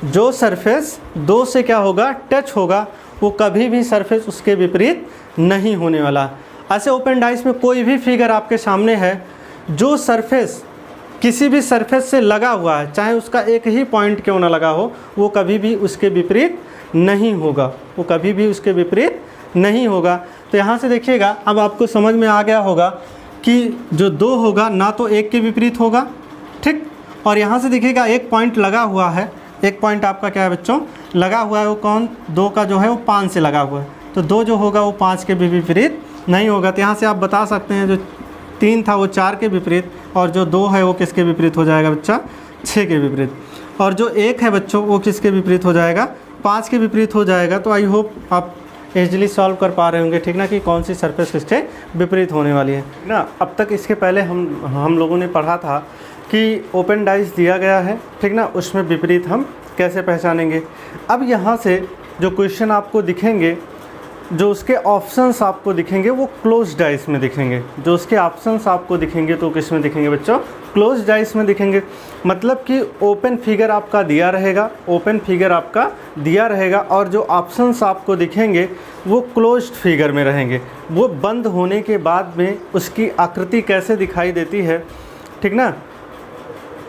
जो सरफेस 2 से क्या होगा, टच होगा, वो कभी भी सरफेस उसके विपरीत नहीं होने वाला। ऐसे ओपन डाइस में कोई भी फिगर आपके सामने है, जो सरफेस किसी भी सरफेस से लगा हुआ है, चाहे उसका एक ही पॉइंट क्यों ना लगा हो, वो कभी भी उसके विपरीत नहीं होगा, वो कभी भी उसके विपरीत नहीं होगा। तो यहाँ से देखिएगा, अब आपको समझ में आ गया होगा कि जो 2 होगा ना तो 1 के विपरीत होगा, ठीक। और यहाँ से देखिएगा एक पॉइंट लगा हुआ है, एक पॉइंट आपका क्या है बच्चों लगा हुआ है, वो कौन 2 का जो है वो 5 से लगा हुआ है, तो 2 जो होगा वो 5 के भी विपरीत नहीं होगा। तो यहाँ से आप बता सकते हैं जो 3 था वो 4 के विपरीत, और जो 2 है वो किसके विपरीत हो जाएगा बच्चा 6 के विपरीत, और जो 1 है बच्चों वो किसके विपरीत हो जाएगा 5 के विपरीत हो जाएगा। तो आई होप आप इजीली सॉल्व कर पा रहे होंगे, ठीक ना, कि कौन सी सरफेस किसके विपरीत होने वाली है ना। अब तक इसके पहले हम लोगों ने पढ़ा था कि ओपन डाइस दिया गया है, ठीक ना, उसमें विपरीत हम कैसे पहचानेंगे। अब यहाँ से जो क्वेश्चन आपको दिखेंगे, जो उसके ऑप्शंस आपको दिखेंगे वो क्लोज डाइस में दिखेंगे। जो उसके ऑप्शंस आपको दिखेंगे तो किस में दिखेंगे बच्चों क्लोज डाइस में दिखेंगे। मतलब कि ओपन फिगर आपका दिया रहेगा, ओपन फिगर आपका दिया रहेगा, और जो ऑप्शंस आपको दिखेंगे वो क्लोज्ड फिगर में रहेंगे। वो बंद होने के बाद में उसकी आकृति कैसे दिखाई देती है, ठीक ना,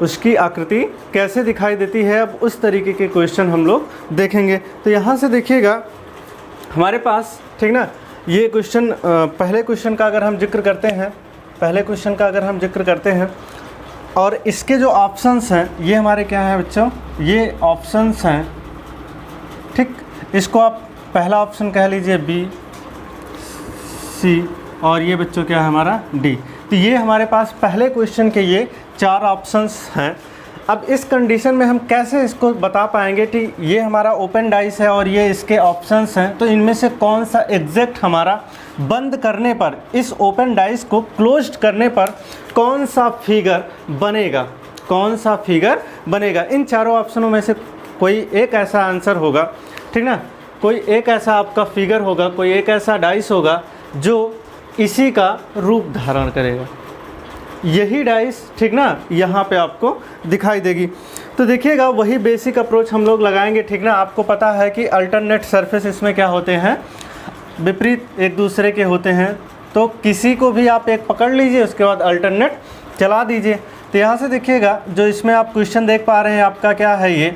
उसकी आकृति कैसे दिखाई देती है, अब उस तरीके के क्वेश्चन हम लोग देखेंगे। तो यहाँ से देखिएगा हमारे पास, ठीक ना, ये क्वेश्चन पहले क्वेश्चन का अगर हम जिक्र करते हैं, पहले क्वेश्चन का अगर हम जिक्र करते हैं, और इसके जो ऑप्शंस हैं ये हमारे क्या हैं बच्चों, ये ऑप्शंस हैं, ठीक। इसको आप पहला ऑप्शन कह लीजिए बी, सी, और ये बच्चों क्या है हमारा डी। तो ये हमारे पास पहले क्वेश्चन के ये 4 ऑप्शंस हैं। अब इस कंडीशन में हम कैसे इसको बता पाएंगे कि ये हमारा ओपन डाइस है और ये इसके ऑप्शंस हैं, तो इनमें से कौन सा एग्जैक्ट हमारा बंद करने पर, इस ओपन डाइस को क्लोज्ड करने पर कौन सा फिगर बनेगा, कौन सा फिगर बनेगा। इन चारों ऑप्शनों में से कोई एक ऐसा आंसर होगा, ठीक ना, कोई एक ऐसा आपका फिगर होगा, कोई एक ऐसा डाइस होगा जो इसी का रूप धारण करेगा। यही डाइस, ठीक ना, यहाँ पे आपको दिखाई देगी। तो देखिएगा वही बेसिक अप्रोच हम लोग लगाएंगे, ठीक ना। आपको पता है कि अल्टरनेट सरफेस इसमें क्या होते हैं, विपरीत एक दूसरे के होते हैं। तो किसी को भी आप एक पकड़ लीजिए, उसके बाद अल्टरनेट चला दीजिए। तो यहाँ से देखिएगा जो इसमें आप क्वेश्चन देख पा रहे हैं आपका क्या है, ये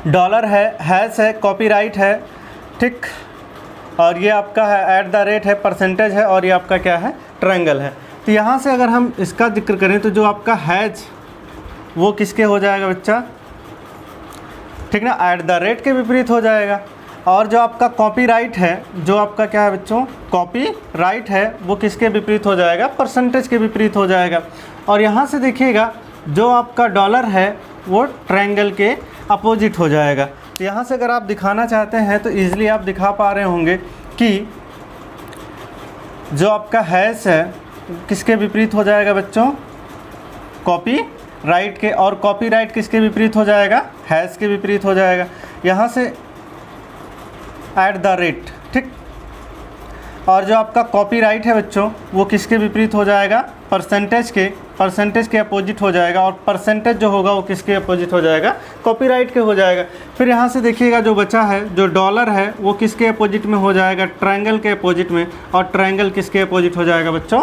डॉलर है, हैश है, कॉपीराइट है, ठीक, और ये आपका है @ है, परसेंटेज है, और ये आपका क्या है ट्रायंगल है। तो यहाँ से अगर हम इसका जिक्र करें तो जो आपका हैज वो किसके हो जाएगा बच्चा, ठीक ना, @ के विपरीत हो जाएगा। और जो आपका कॉपीराइट है, जो आपका क्या है बच्चों कॉपीराइट है, वो किसके विपरीत हो जाएगा, परसेंटेज के विपरीत हो जाएगा। और यहाँ से देखिएगा जो आपका डॉलर है वो ट्रायंगल के अपोजिट हो जाएगा। तो यहाँ से अगर आप दिखाना चाहते हैं तो ईज़िली आप दिखा पा रहे होंगे कि जो आपका हैश है किसके विपरीत हो जाएगा बच्चों, कॉपीराइट के, और कॉपीराइट किसके विपरीत हो जाएगा, हैश के विपरीत हो जाएगा। यहाँ से @ ठीक, और जो आपका कॉपीराइट है बच्चों वो किसके विपरीत हो जाएगा, परसेंटेज के अपोजिट हो जाएगा, और परसेंटेज जो होगा वो किसके अपोजिट हो जाएगा, कॉपीराइट के हो जाएगा। फिर यहाँ से देखिएगा जो बचा है, जो डॉलर है वो किसके अपोजिट में हो जाएगा, ट्रायंगल के अपोजिट में, और ट्रायंगल किसके अपोजिट हो जाएगा बच्चों,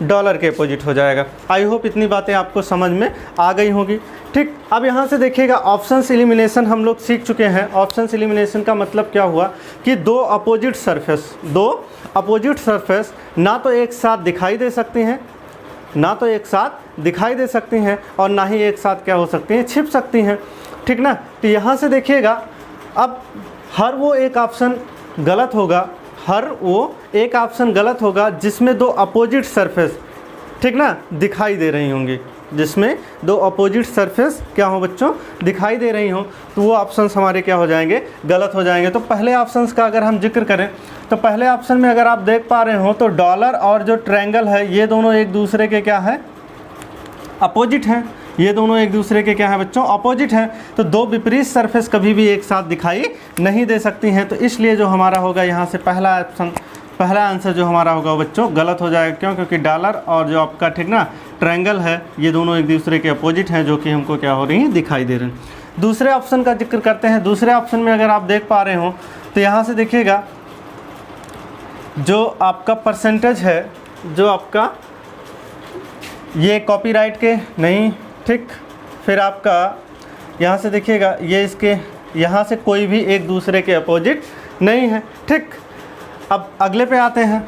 डॉलर के अपोजिट हो जाएगा। आई होप इतनी बातें आपको समझ में आ गई होंगी, ठीक। अब यहाँ से देखिएगा ऑप्शंस एलिमिनेशन हम लोग सीख चुके हैं। ऑप्शंस एलिमिनेशन का मतलब क्या हुआ कि दो अपोजिट सरफेस ना तो एक साथ दिखाई दे सकती हैं, और ना ही एक साथ क्या हो सकती हैं, छिप सकती हैं, ठीक ना। तो यहाँ से देखिएगा अब हर वो एक ऑप्शन गलत होगा जिसमें दो अपोजिट सरफेस, ठीक ना, दिखाई दे रही होंगी, जिसमें दो अपोजिट सरफेस क्या हो बच्चों, दिखाई दे रही हों, तो वो ऑप्शंस हमारे क्या हो जाएंगे, गलत हो जाएंगे। तो पहले ऑप्शंस का अगर हम जिक्र करें तो पहले ऑप्शन में अगर आप देख पा रहे हो तो डॉलर और जो ट्रायंगल है ये दोनों एक दूसरे के क्या है, अपोजिट हैं। ये दोनों एक दूसरे के क्या है बच्चों, अपोजिट हैं। तो दो विपरीत सरफेस कभी भी एक साथ दिखाई नहीं दे सकती हैं। तो इसलिए जो हमारा होगा यहाँ से पहला आंसर जो हमारा होगा वो बच्चों गलत हो जाएगा। क्यों? क्योंकि डॉलर और जो आपका, ठीक ना, ट्रायंगल है, ये दोनों एक दूसरे के अपोजिट हैं, जो कि हमको क्या हो रही हैं, दिखाई दे रहे हैं। दूसरे ऑप्शन का जिक्र करते हैं। दूसरे ऑप्शन में अगर आप देख पा रहे हो तो यहाँ से देखिएगा जो आपका परसेंटेज है, जो आपका ये कॉपीराइट के नहीं, ठीक। फिर आपका यहाँ से देखिएगा ये इसके यहाँ से कोई भी एक दूसरे के अपोजिट नहीं है, ठीक। अब अगले पे आते हैं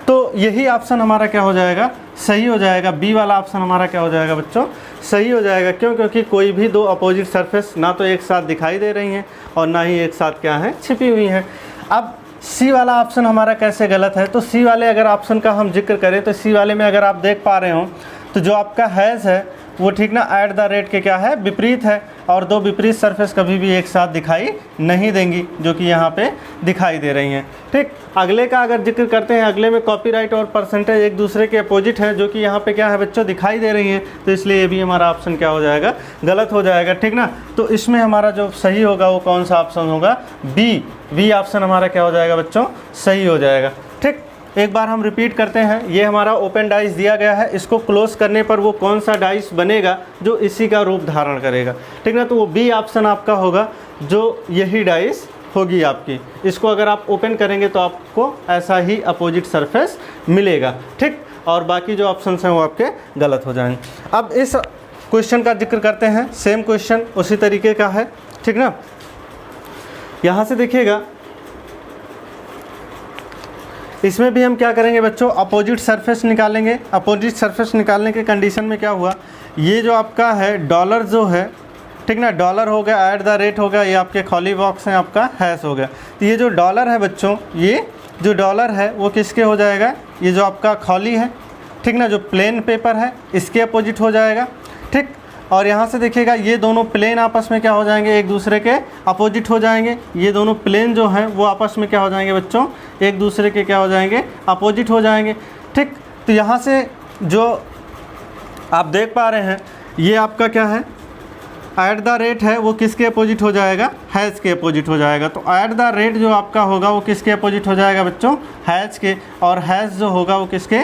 तो यही ऑप्शन हमारा क्या हो जाएगा, सही हो जाएगा। बी वाला ऑप्शन हमारा क्या हो जाएगा बच्चों, सही हो जाएगा। क्यों? क्योंकि कोई भी दो अपोजिट सरफेस ना तो एक साथ दिखाई दे रही हैं और ना ही एक साथ क्या है, छिपी हुई हैं। अब सी वाला ऑप्शन हमारा कैसे गलत है? तो सी वाले अगर ऑप्शन का हम जिक्र करें तो सी वाले में अगर आप देख पा रहे हो तो जो आपका हैज़ है वो ठीक ना एट द रेट के क्या है, विपरीत है, और दो विपरीत सरफेस कभी भी एक साथ दिखाई नहीं देंगी जो कि यहाँ पे दिखाई दे रही हैं। ठीक, अगले का अगर जिक्र करते हैं, अगले में कॉपीराइट और परसेंटेज एक दूसरे के अपोजिट है जो कि यहाँ पे क्या है बच्चों, दिखाई दे रही हैं, तो इसलिए ये भी हमारा ऑप्शन क्या हो जाएगा, गलत हो जाएगा। ठीक ना, तो इसमें हमारा जो सही होगा वो कौन सा ऑप्शन होगा, बी ऑप्शन हमारा क्या हो जाएगा बच्चों, सही हो जाएगा। ठीक, एक बार हम रिपीट करते हैं, ये हमारा ओपन डाइस दिया गया है, इसको क्लोज करने पर वो कौन सा डाइस बनेगा जो इसी का रूप धारण करेगा। ठीक ना, तो वो बी ऑप्शन आपका होगा, जो यही डाइस होगी आपकी। इसको अगर आप ओपन करेंगे तो आपको ऐसा ही अपोजिट सरफेस मिलेगा। ठीक, और बाकी जो ऑप्शंस हैं वो आपके गलत हो जाएंगे। अब इस क्वेश्चन का जिक्र करते हैं, सेम क्वेश्चन उसी तरीके का है। ठीक ना, यहाँ से देखिएगा, इसमें भी हम क्या करेंगे बच्चों, अपोजिट सरफेस निकालेंगे। अपोजिट सरफेस निकालने के कंडीशन में क्या हुआ, ये जो आपका है डॉलर जो है, ठीक ना, डॉलर हो गया, एट द रेट हो गया, ये आपके खाली बॉक्स हैं आपका हैश हो गया। तो ये जो डॉलर है बच्चों, ये जो डॉलर है वो किसके हो जाएगा, ये जो आपका खाली है, ठीक ना, जो प्लेन पेपर है इसके अपोजिट हो जाएगा। ठीक, और यहाँ से देखिएगा ये दोनों प्लेन आपस में क्या हो जाएंगे, एक दूसरे के अपोजिट हो जाएंगे। ये दोनों प्लेन जो हैं वो आपस में क्या हो जाएंगे बच्चों, एक दूसरे के क्या हो जाएंगे, अपोजिट हो जाएंगे। ठीक, तो यहाँ से जो आप देख पा रहे हैं ये आपका क्या है, एट द रेट है वो किसके अपोजिट हो जाएगा, हैज़ के अपोजिट हो जाएगा। तो एट द रेट जो आपका होगा वो किसके अपोजिट हो जाएगा बच्चों, हैज़ के, और हैज़ जो होगा वो किसके,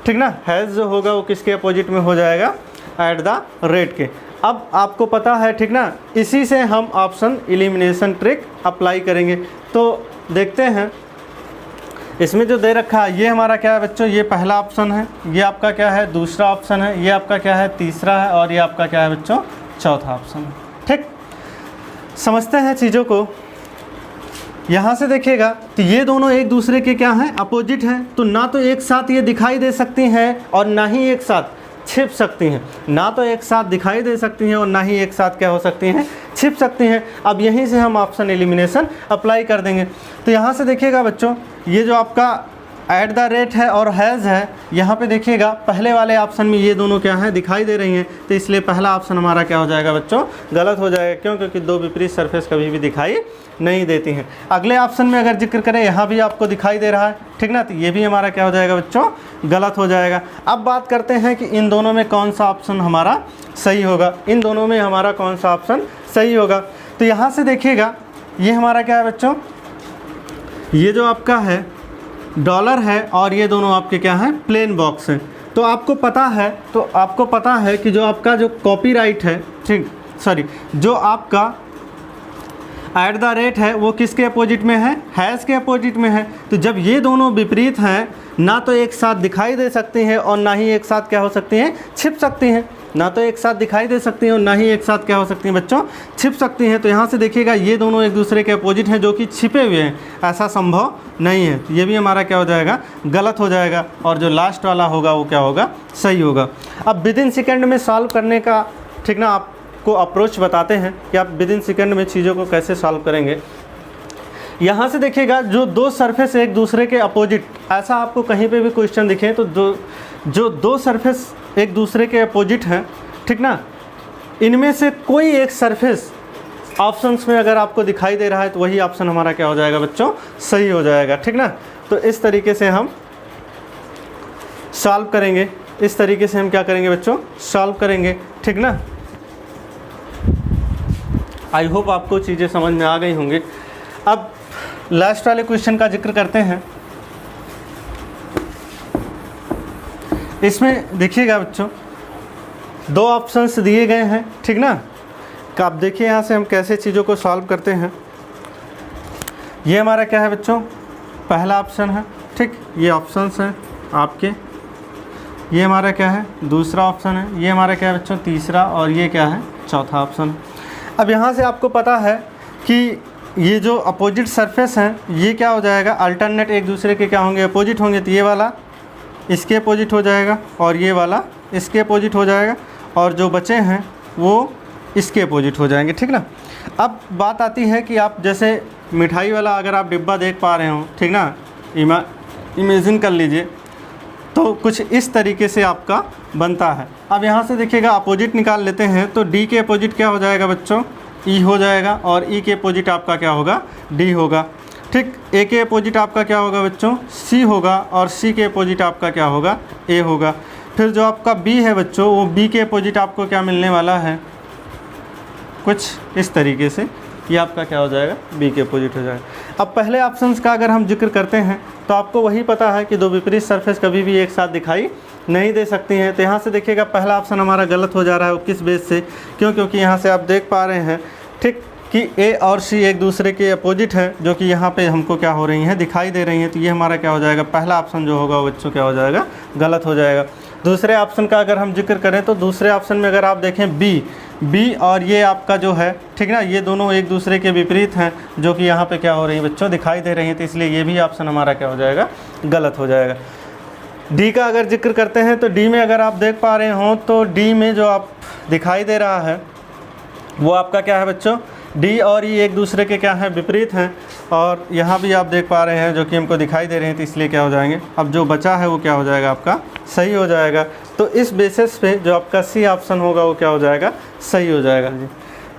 ठीक ना, हैज़ जो होगा वो किसके अपोजिट में हो जाएगा, एट द रेट के। अब आपको पता है, ठीक ना, इसी से हम ऑप्शन एलिमिनेशन ट्रिक अप्लाई करेंगे। तो देखते हैं इसमें जो दे रखा है ये हमारा क्या है बच्चों, ये पहला ऑप्शन है, ये आपका क्या है दूसरा ऑप्शन है, ये आपका क्या है तीसरा है, और ये आपका क्या है बच्चों चौथा ऑप्शन है। ठीक, समझते हैं चीज़ों को। यहाँ से देखिएगा तो ये दोनों एक दूसरे के क्या हैं, अपोजिट हैं, तो ना तो एक साथ ये दिखाई दे सकती हैं और ना ही एक साथ छिप सकती हैं। ना तो एक साथ दिखाई दे सकती हैं और ना ही एक साथ क्या हो सकती हैं, छिप सकती हैं। अब यहीं से हम ऑप्शन एलिमिनेशन अप्लाई कर देंगे। तो यहाँ से देखिएगा बच्चों, ये जो आपका एट द रेट है और हैज़ है, यहाँ पे देखिएगा पहले वाले ऑप्शन में ये दोनों क्या है, दिखाई दे रही हैं, तो इसलिए पहला ऑप्शन हमारा क्या हो जाएगा बच्चों, गलत हो जाएगा। क्यों? क्योंकि दो विपरीत सरफेस कभी भी दिखाई नहीं देती हैं। अगले ऑप्शन में अगर जिक्र करें, यहाँ भी आपको दिखाई दे रहा है, ठीक ना, तो ये भी हमारा क्या हो जाएगा बच्चों, गलत हो जाएगा। अब बात करते हैं कि इन दोनों में कौन सा ऑप्शन हमारा सही होगा, इन दोनों में हमारा कौन सा ऑप्शन सही होगा। तो यहाँ से देखिएगा ये हमारा क्या है बच्चों, ये जो आपका है डॉलर है और ये दोनों आपके क्या हैं, प्लेन बॉक्स हैं। तो आपको पता है कि जो आपका जो कॉपीराइट है, ठीक, सॉरी, जो आपका एट द रेट है वो किसके अपोजिट में है, हैज़ के अपोजिट में है। तो जब ये दोनों विपरीत हैं, ना तो एक साथ दिखाई दे सकती हैं और ना ही एक साथ क्या हो सकती हैं, छिप सकती हैं। ना तो एक साथ दिखाई दे सकती हैं और ना ही एक साथ क्या हो सकती हैं बच्चों, छिप सकती हैं। तो यहाँ से देखिएगा ये दोनों एक दूसरे के अपोजिट हैं जो कि छिपे हुए हैं, ऐसा संभव नहीं है। तो ये भी हमारा क्या हो जाएगा, गलत हो जाएगा, और जो लास्ट वाला होगा वो क्या होगा, सही होगा। अब विद इन सेकेंड में सॉल्व करने का, ठीक ना, आपको अप्रोच बताते हैं कि आप विद इन सेकेंड में चीज़ों को कैसे सॉल्व करेंगे। यहाँ से देखिएगा जो दो सरफेस एक दूसरे के अपोजिट, ऐसा आपको कहीं पे भी क्वेश्चन दिखे तो जो दो सरफेस एक दूसरे के अपोजिट हैं, ठीक ना, इनमें से कोई एक सरफेस ऑप्शंस में अगर आपको दिखाई दे रहा है तो वही ऑप्शन हमारा क्या हो जाएगा बच्चों, सही हो जाएगा। ठीक ना, तो इस तरीके से हम सॉल्व करेंगे, इस तरीके से हम क्या करेंगे बच्चों, सॉल्व करेंगे। ठीक ना, आई होप आपको चीज़ें समझ में आ गई होंगी। अब लास्ट वाले क्वेश्चन का जिक्र करते हैं। इसमें देखिएगा बच्चों दो ऑप्शंस दिए गए हैं, ठीक ना, तो आप देखिए यहाँ से हम कैसे चीज़ों को सॉल्व करते हैं। ये हमारा क्या है बच्चों, पहला ऑप्शन है, ठीक, ये ऑप्शंस हैं आपके। ये हमारा क्या है, दूसरा ऑप्शन है। ये हमारा क्या है बच्चों, तीसरा, और ये क्या है, चौथा ऑप्शन। अब यहाँ से आपको पता है कि ये जो अपोजिट सरफेस हैं ये क्या हो जाएगा, अल्टरनेट एक दूसरे के क्या होंगे, अपोजिट होंगे। तो ये वाला इसके अपोजिट हो जाएगा और ये वाला इसके अपोजिट हो जाएगा, और जो बचे हैं वो इसके अपोजिट हो जाएंगे, ठीक ना। अब बात आती है कि आप जैसे मिठाई वाला अगर आप डिब्बा देख पा रहे हो, ठीक ना, इमेजिन कर लीजिए, तो कुछ इस तरीके से आपका बनता है। अब यहाँ से देखिएगा अपोजिट निकाल लेते हैं, तो डी के अपोजिट क्या हो जाएगा बच्चों, ई हो जाएगा, और ई के अपोजिट आपका क्या होगा, डी होगा, ठीक। ए के अपोजिट आपका क्या होगा बच्चों, सी होगा, और सी के अपोजिट आपका क्या होगा, ए होगा। फिर जो आपका बी है बच्चों, वो बी के अपोजिट आपको क्या मिलने वाला है, कुछ इस तरीके से, ये आपका क्या हो जाएगा, बी के अपोजिट हो जाएगा। अब पहले ऑप्शंस का अगर हम जिक्र करते हैं तो आपको वही पता है कि दो विपरीत सरफेस कभी भी एक साथ दिखाई नहीं दे सकती हैं। तो यहाँ से देखिएगा पहला ऑप्शन हमारा गलत हो जा रहा है, वो किस बेस से, क्योंकि यहाँ से आप देख पा रहे हैं, ठीक, कि ए और सी एक दूसरे के अपोजिट है, जो कि यहाँ पे हमको क्या हो रही हैं, दिखाई दे रही हैं। तो ये हमारा क्या हो जाएगा, पहला ऑप्शन जो होगा वो बच्चों क्या हो जाएगा, गलत हो जाएगा। दूसरे ऑप्शन का अगर हम जिक्र करें तो दूसरे ऑप्शन में अगर आप देखें बी और ये आपका जो है, ठीक ना, ये दोनों एक दूसरे के विपरीत हैं, जो कि यहाँ पे क्या हो रही है बच्चों, दिखाई दे रही हैं। तो इसलिए ये भी ऑप्शन हमारा क्या हो जाएगा, गलत हो जाएगा। डी का अगर जिक्र करते हैं तो डी में अगर आप देख पा रहे हो तो डी में जो आप दिखाई दे रहा है वो आपका क्या है बच्चों, डी और ई एक दूसरे के क्या हैं, विपरीत हैं, और यहाँ भी आप देख पा रहे हैं जो कि हमको दिखाई दे रहे हैं। तो इसलिए क्या हो जाएंगे, अब जो बचा है वो क्या हो जाएगा, आपका सही हो जाएगा। तो इस बेसिस पे जो आपका सी ऑप्शन होगा वो क्या हो जाएगा, सही हो जाएगा जी,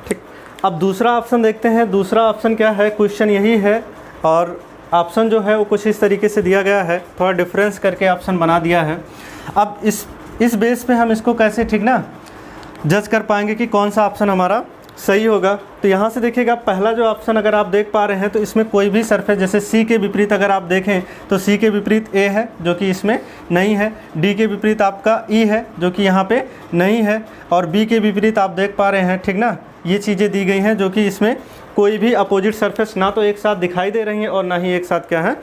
ठीक। अब दूसरा ऑप्शन देखते हैं। दूसरा ऑप्शन क्या है, क्वेश्चन यही है, और ऑप्शन जो है वो कुछ इस तरीके से दिया गया है, थोड़ा डिफरेंस करके ऑप्शन बना दिया है। अब इस बेस पे हम इसको कैसे, ठीक ना, जज कर पाएंगे कि कौन सा ऑप्शन हमारा सही होगा। तो यहाँ से देखिएगा पहला जो ऑप्शन अगर आप देख पा रहे हैं तो इसमें कोई भी सरफेस, जैसे सी के विपरीत अगर आप देखें तो सी के विपरीत ए है, जो कि इसमें नहीं है। डी के विपरीत आपका ई है, जो कि यहाँ पे नहीं है, और बी के विपरीत आप देख पा रहे हैं, ठीक ना, ये चीज़ें दी गई हैं जो कि इसमें कोई भी अपोजिट सरफेस ना तो एक साथ दिखाई दे रही हैं और ना ही एक साथ क्या है,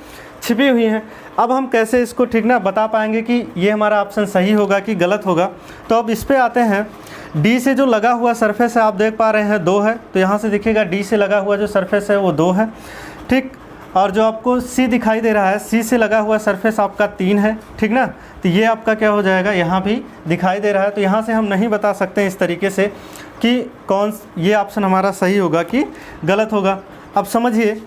छिपी हुई हैं। अब हम कैसे इसको, ठीक ना, बता पाएंगे कि ये हमारा ऑप्शन सही होगा कि गलत होगा। तो अब इस पर आते हैं। डी से जो लगा हुआ सरफेस है आप देख पा रहे हैं 2 है, तो यहाँ से देखिएगा डी से लगा हुआ जो सरफेस है वो 2 है, ठीक। और जो आपको सी दिखाई दे रहा है, सी से लगा हुआ सरफेस आपका 3 है, ठीक ना। तो ये आपका क्या हो जाएगा, यहाँ भी दिखाई दे रहा है। तो यहाँ से हम नहीं बता सकते इस तरीके से कि कौन ये ऑप्शन हमारा सही होगा कि गलत होगा। अब समझिए,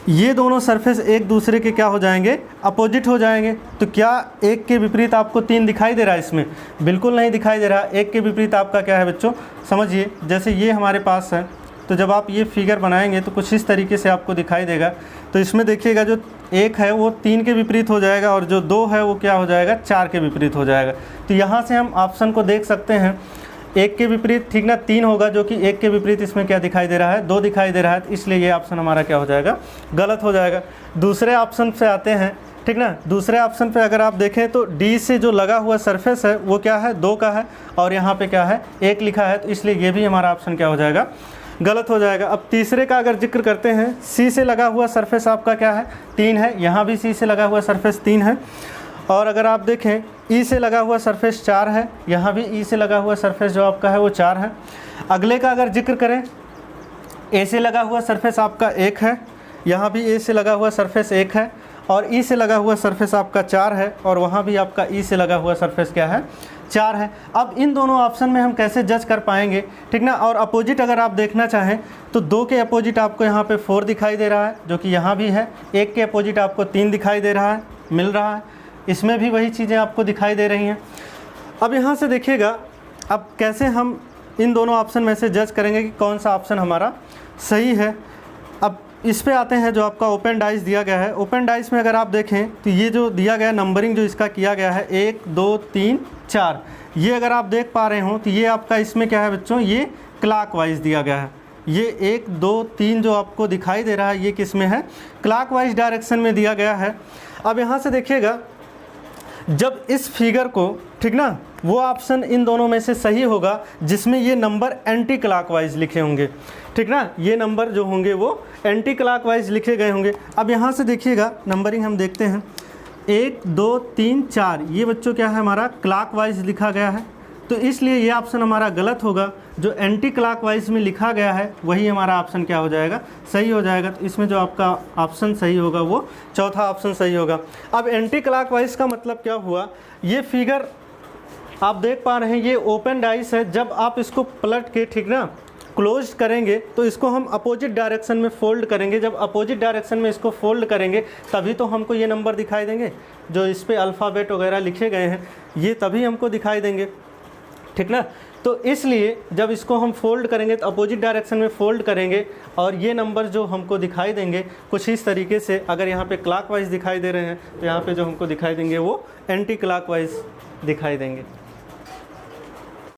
ये दोनों सरफेस एक दूसरे के क्या हो जाएंगे, अपोजिट हो जाएंगे। तो क्या एक के विपरीत आपको 3 दिखाई दे रहा है, इसमें बिल्कुल नहीं दिखाई दे रहा। एक के विपरीत आपका क्या है बच्चों, समझिए, जैसे ये हमारे पास है, तो जब आप ये फिगर बनाएंगे तो कुछ इस तरीके से आपको दिखाई देगा। तो इसमें देखिएगा जो 1 है वो 3 के विपरीत हो जाएगा, और जो 2 है वो क्या हो जाएगा, 4 के विपरीत हो जाएगा। तो यहाँ से हम ऑप्शन को देख सकते हैं, 1 के विपरीत, ठीक ना, 3 होगा, जो कि 1 के विपरीत इसमें क्या दिखाई दे रहा है, 2 दिखाई दे रहा है। इसलिए ये ऑप्शन हमारा क्या हो जाएगा, गलत हो जाएगा। दूसरे ऑप्शन से आते हैं, ठीक ना। दूसरे ऑप्शन पे अगर आप देखें तो डी से जो लगा हुआ सरफेस है वो क्या है, 2 का है, और यहाँ पे क्या है, 1 लिखा है। तो इसलिए ये भी हमारा ऑप्शन क्या हो जाएगा, गलत हो जाएगा। अब तीसरे का अगर जिक्र करते हैं, सी से लगा हुआ सरफेस आपका क्या है, 3 है, यहाँ भी सी से लगा हुआ सरफेस 3 है। और अगर आप देखें ई से लगा हुआ सरफेस 4 है, यहाँ भी ई से लगा हुआ सरफेस जो आपका है वो 4 है। अगले का अगर जिक्र करें, ए से लगा हुआ सरफेस आपका 1 है, यहाँ भी ए से लगा हुआ सरफेस 1 है, और ई से लगा हुआ सरफेस आपका 4 है, और वहाँ भी आपका ई से लगा हुआ सरफेस क्या है, 4 है। अब इन दोनों ऑप्शन में हम कैसे जज कर पाएंगे, ठीक ना। और अपोजिट अगर आप देखना चाहें तो 2 के अपोजिट आपको यहाँ पे 4 दिखाई दे रहा है, जो कि यहाँ भी है। 1 के अपोजिट आपको 3 दिखाई दे रहा है, मिल रहा है, इसमें भी वही चीज़ें आपको दिखाई दे रही हैं। अब यहाँ से देखिएगा, अब कैसे हम इन दोनों ऑप्शन में से जज करेंगे कि कौन सा ऑप्शन हमारा सही है। अब इस पे आते हैं, जो आपका ओपन डाइस दिया गया है। ओपन डाइस में अगर आप देखें तो ये जो दिया गया नंबरिंग जो इसका किया गया है 1 2 3 4, ये अगर आप देख पा रहे हो तो ये आपका इसमें क्या है बच्चों, ये क्लॉकवाइज दिया गया है। ये 1 2 3 जो आपको दिखाई दे रहा है ये किस में है, क्लॉकवाइज डायरेक्शन में दिया गया है। अब यहाँ से देखिएगा, जब इस फिगर को, ठीक ना, वो ऑप्शन इन दोनों में से सही होगा जिसमें ये नंबर एंटी क्लॉकवाइज लिखे होंगे, ठीक ना। ये नंबर जो होंगे वो एंटी क्लॉकवाइज लिखे गए होंगे। अब यहाँ से देखिएगा नंबरिंग हम देखते हैं, 1 2 3 4, ये बच्चों क्या है हमारा क्लॉकवाइज लिखा गया है। तो इसलिए ये ऑप्शन हमारा गलत होगा। जो एंटी क्लॉकवाइज में लिखा गया है वही हमारा ऑप्शन क्या हो जाएगा, सही हो जाएगा। तो इसमें जो आपका ऑप्शन सही होगा वो चौथा ऑप्शन सही होगा। अब एंटी क्लॉकवाइज का मतलब क्या हुआ, ये फिगर आप देख पा रहे हैं ये ओपन डाइस है। जब आप इसको पलट के ठीक ना क्लोज करेंगे तो इसको हम अपोजिट डायरेक्शन में फोल्ड करेंगे। जब अपोजिट डायरेक्शन में इसको फोल्ड करेंगे तभी तो हमको ये नंबर दिखाई देंगे, जो इस पे अल्फ़ाबेट वगैरह लिखे गए हैं ये तभी हमको दिखाई देंगे, ठीक ना। तो इसलिए जब इसको हम फोल्ड करेंगे तो अपोजिट डायरेक्शन में फोल्ड करेंगे और ये नंबर जो हमको दिखाई देंगे कुछ इस तरीके से। अगर यहाँ पे क्लॉकवाइज दिखाई दे रहे हैं तो यहाँ पे जो हमको दिखाई देंगे वो एंटी क्लॉकवाइज दिखाई देंगे।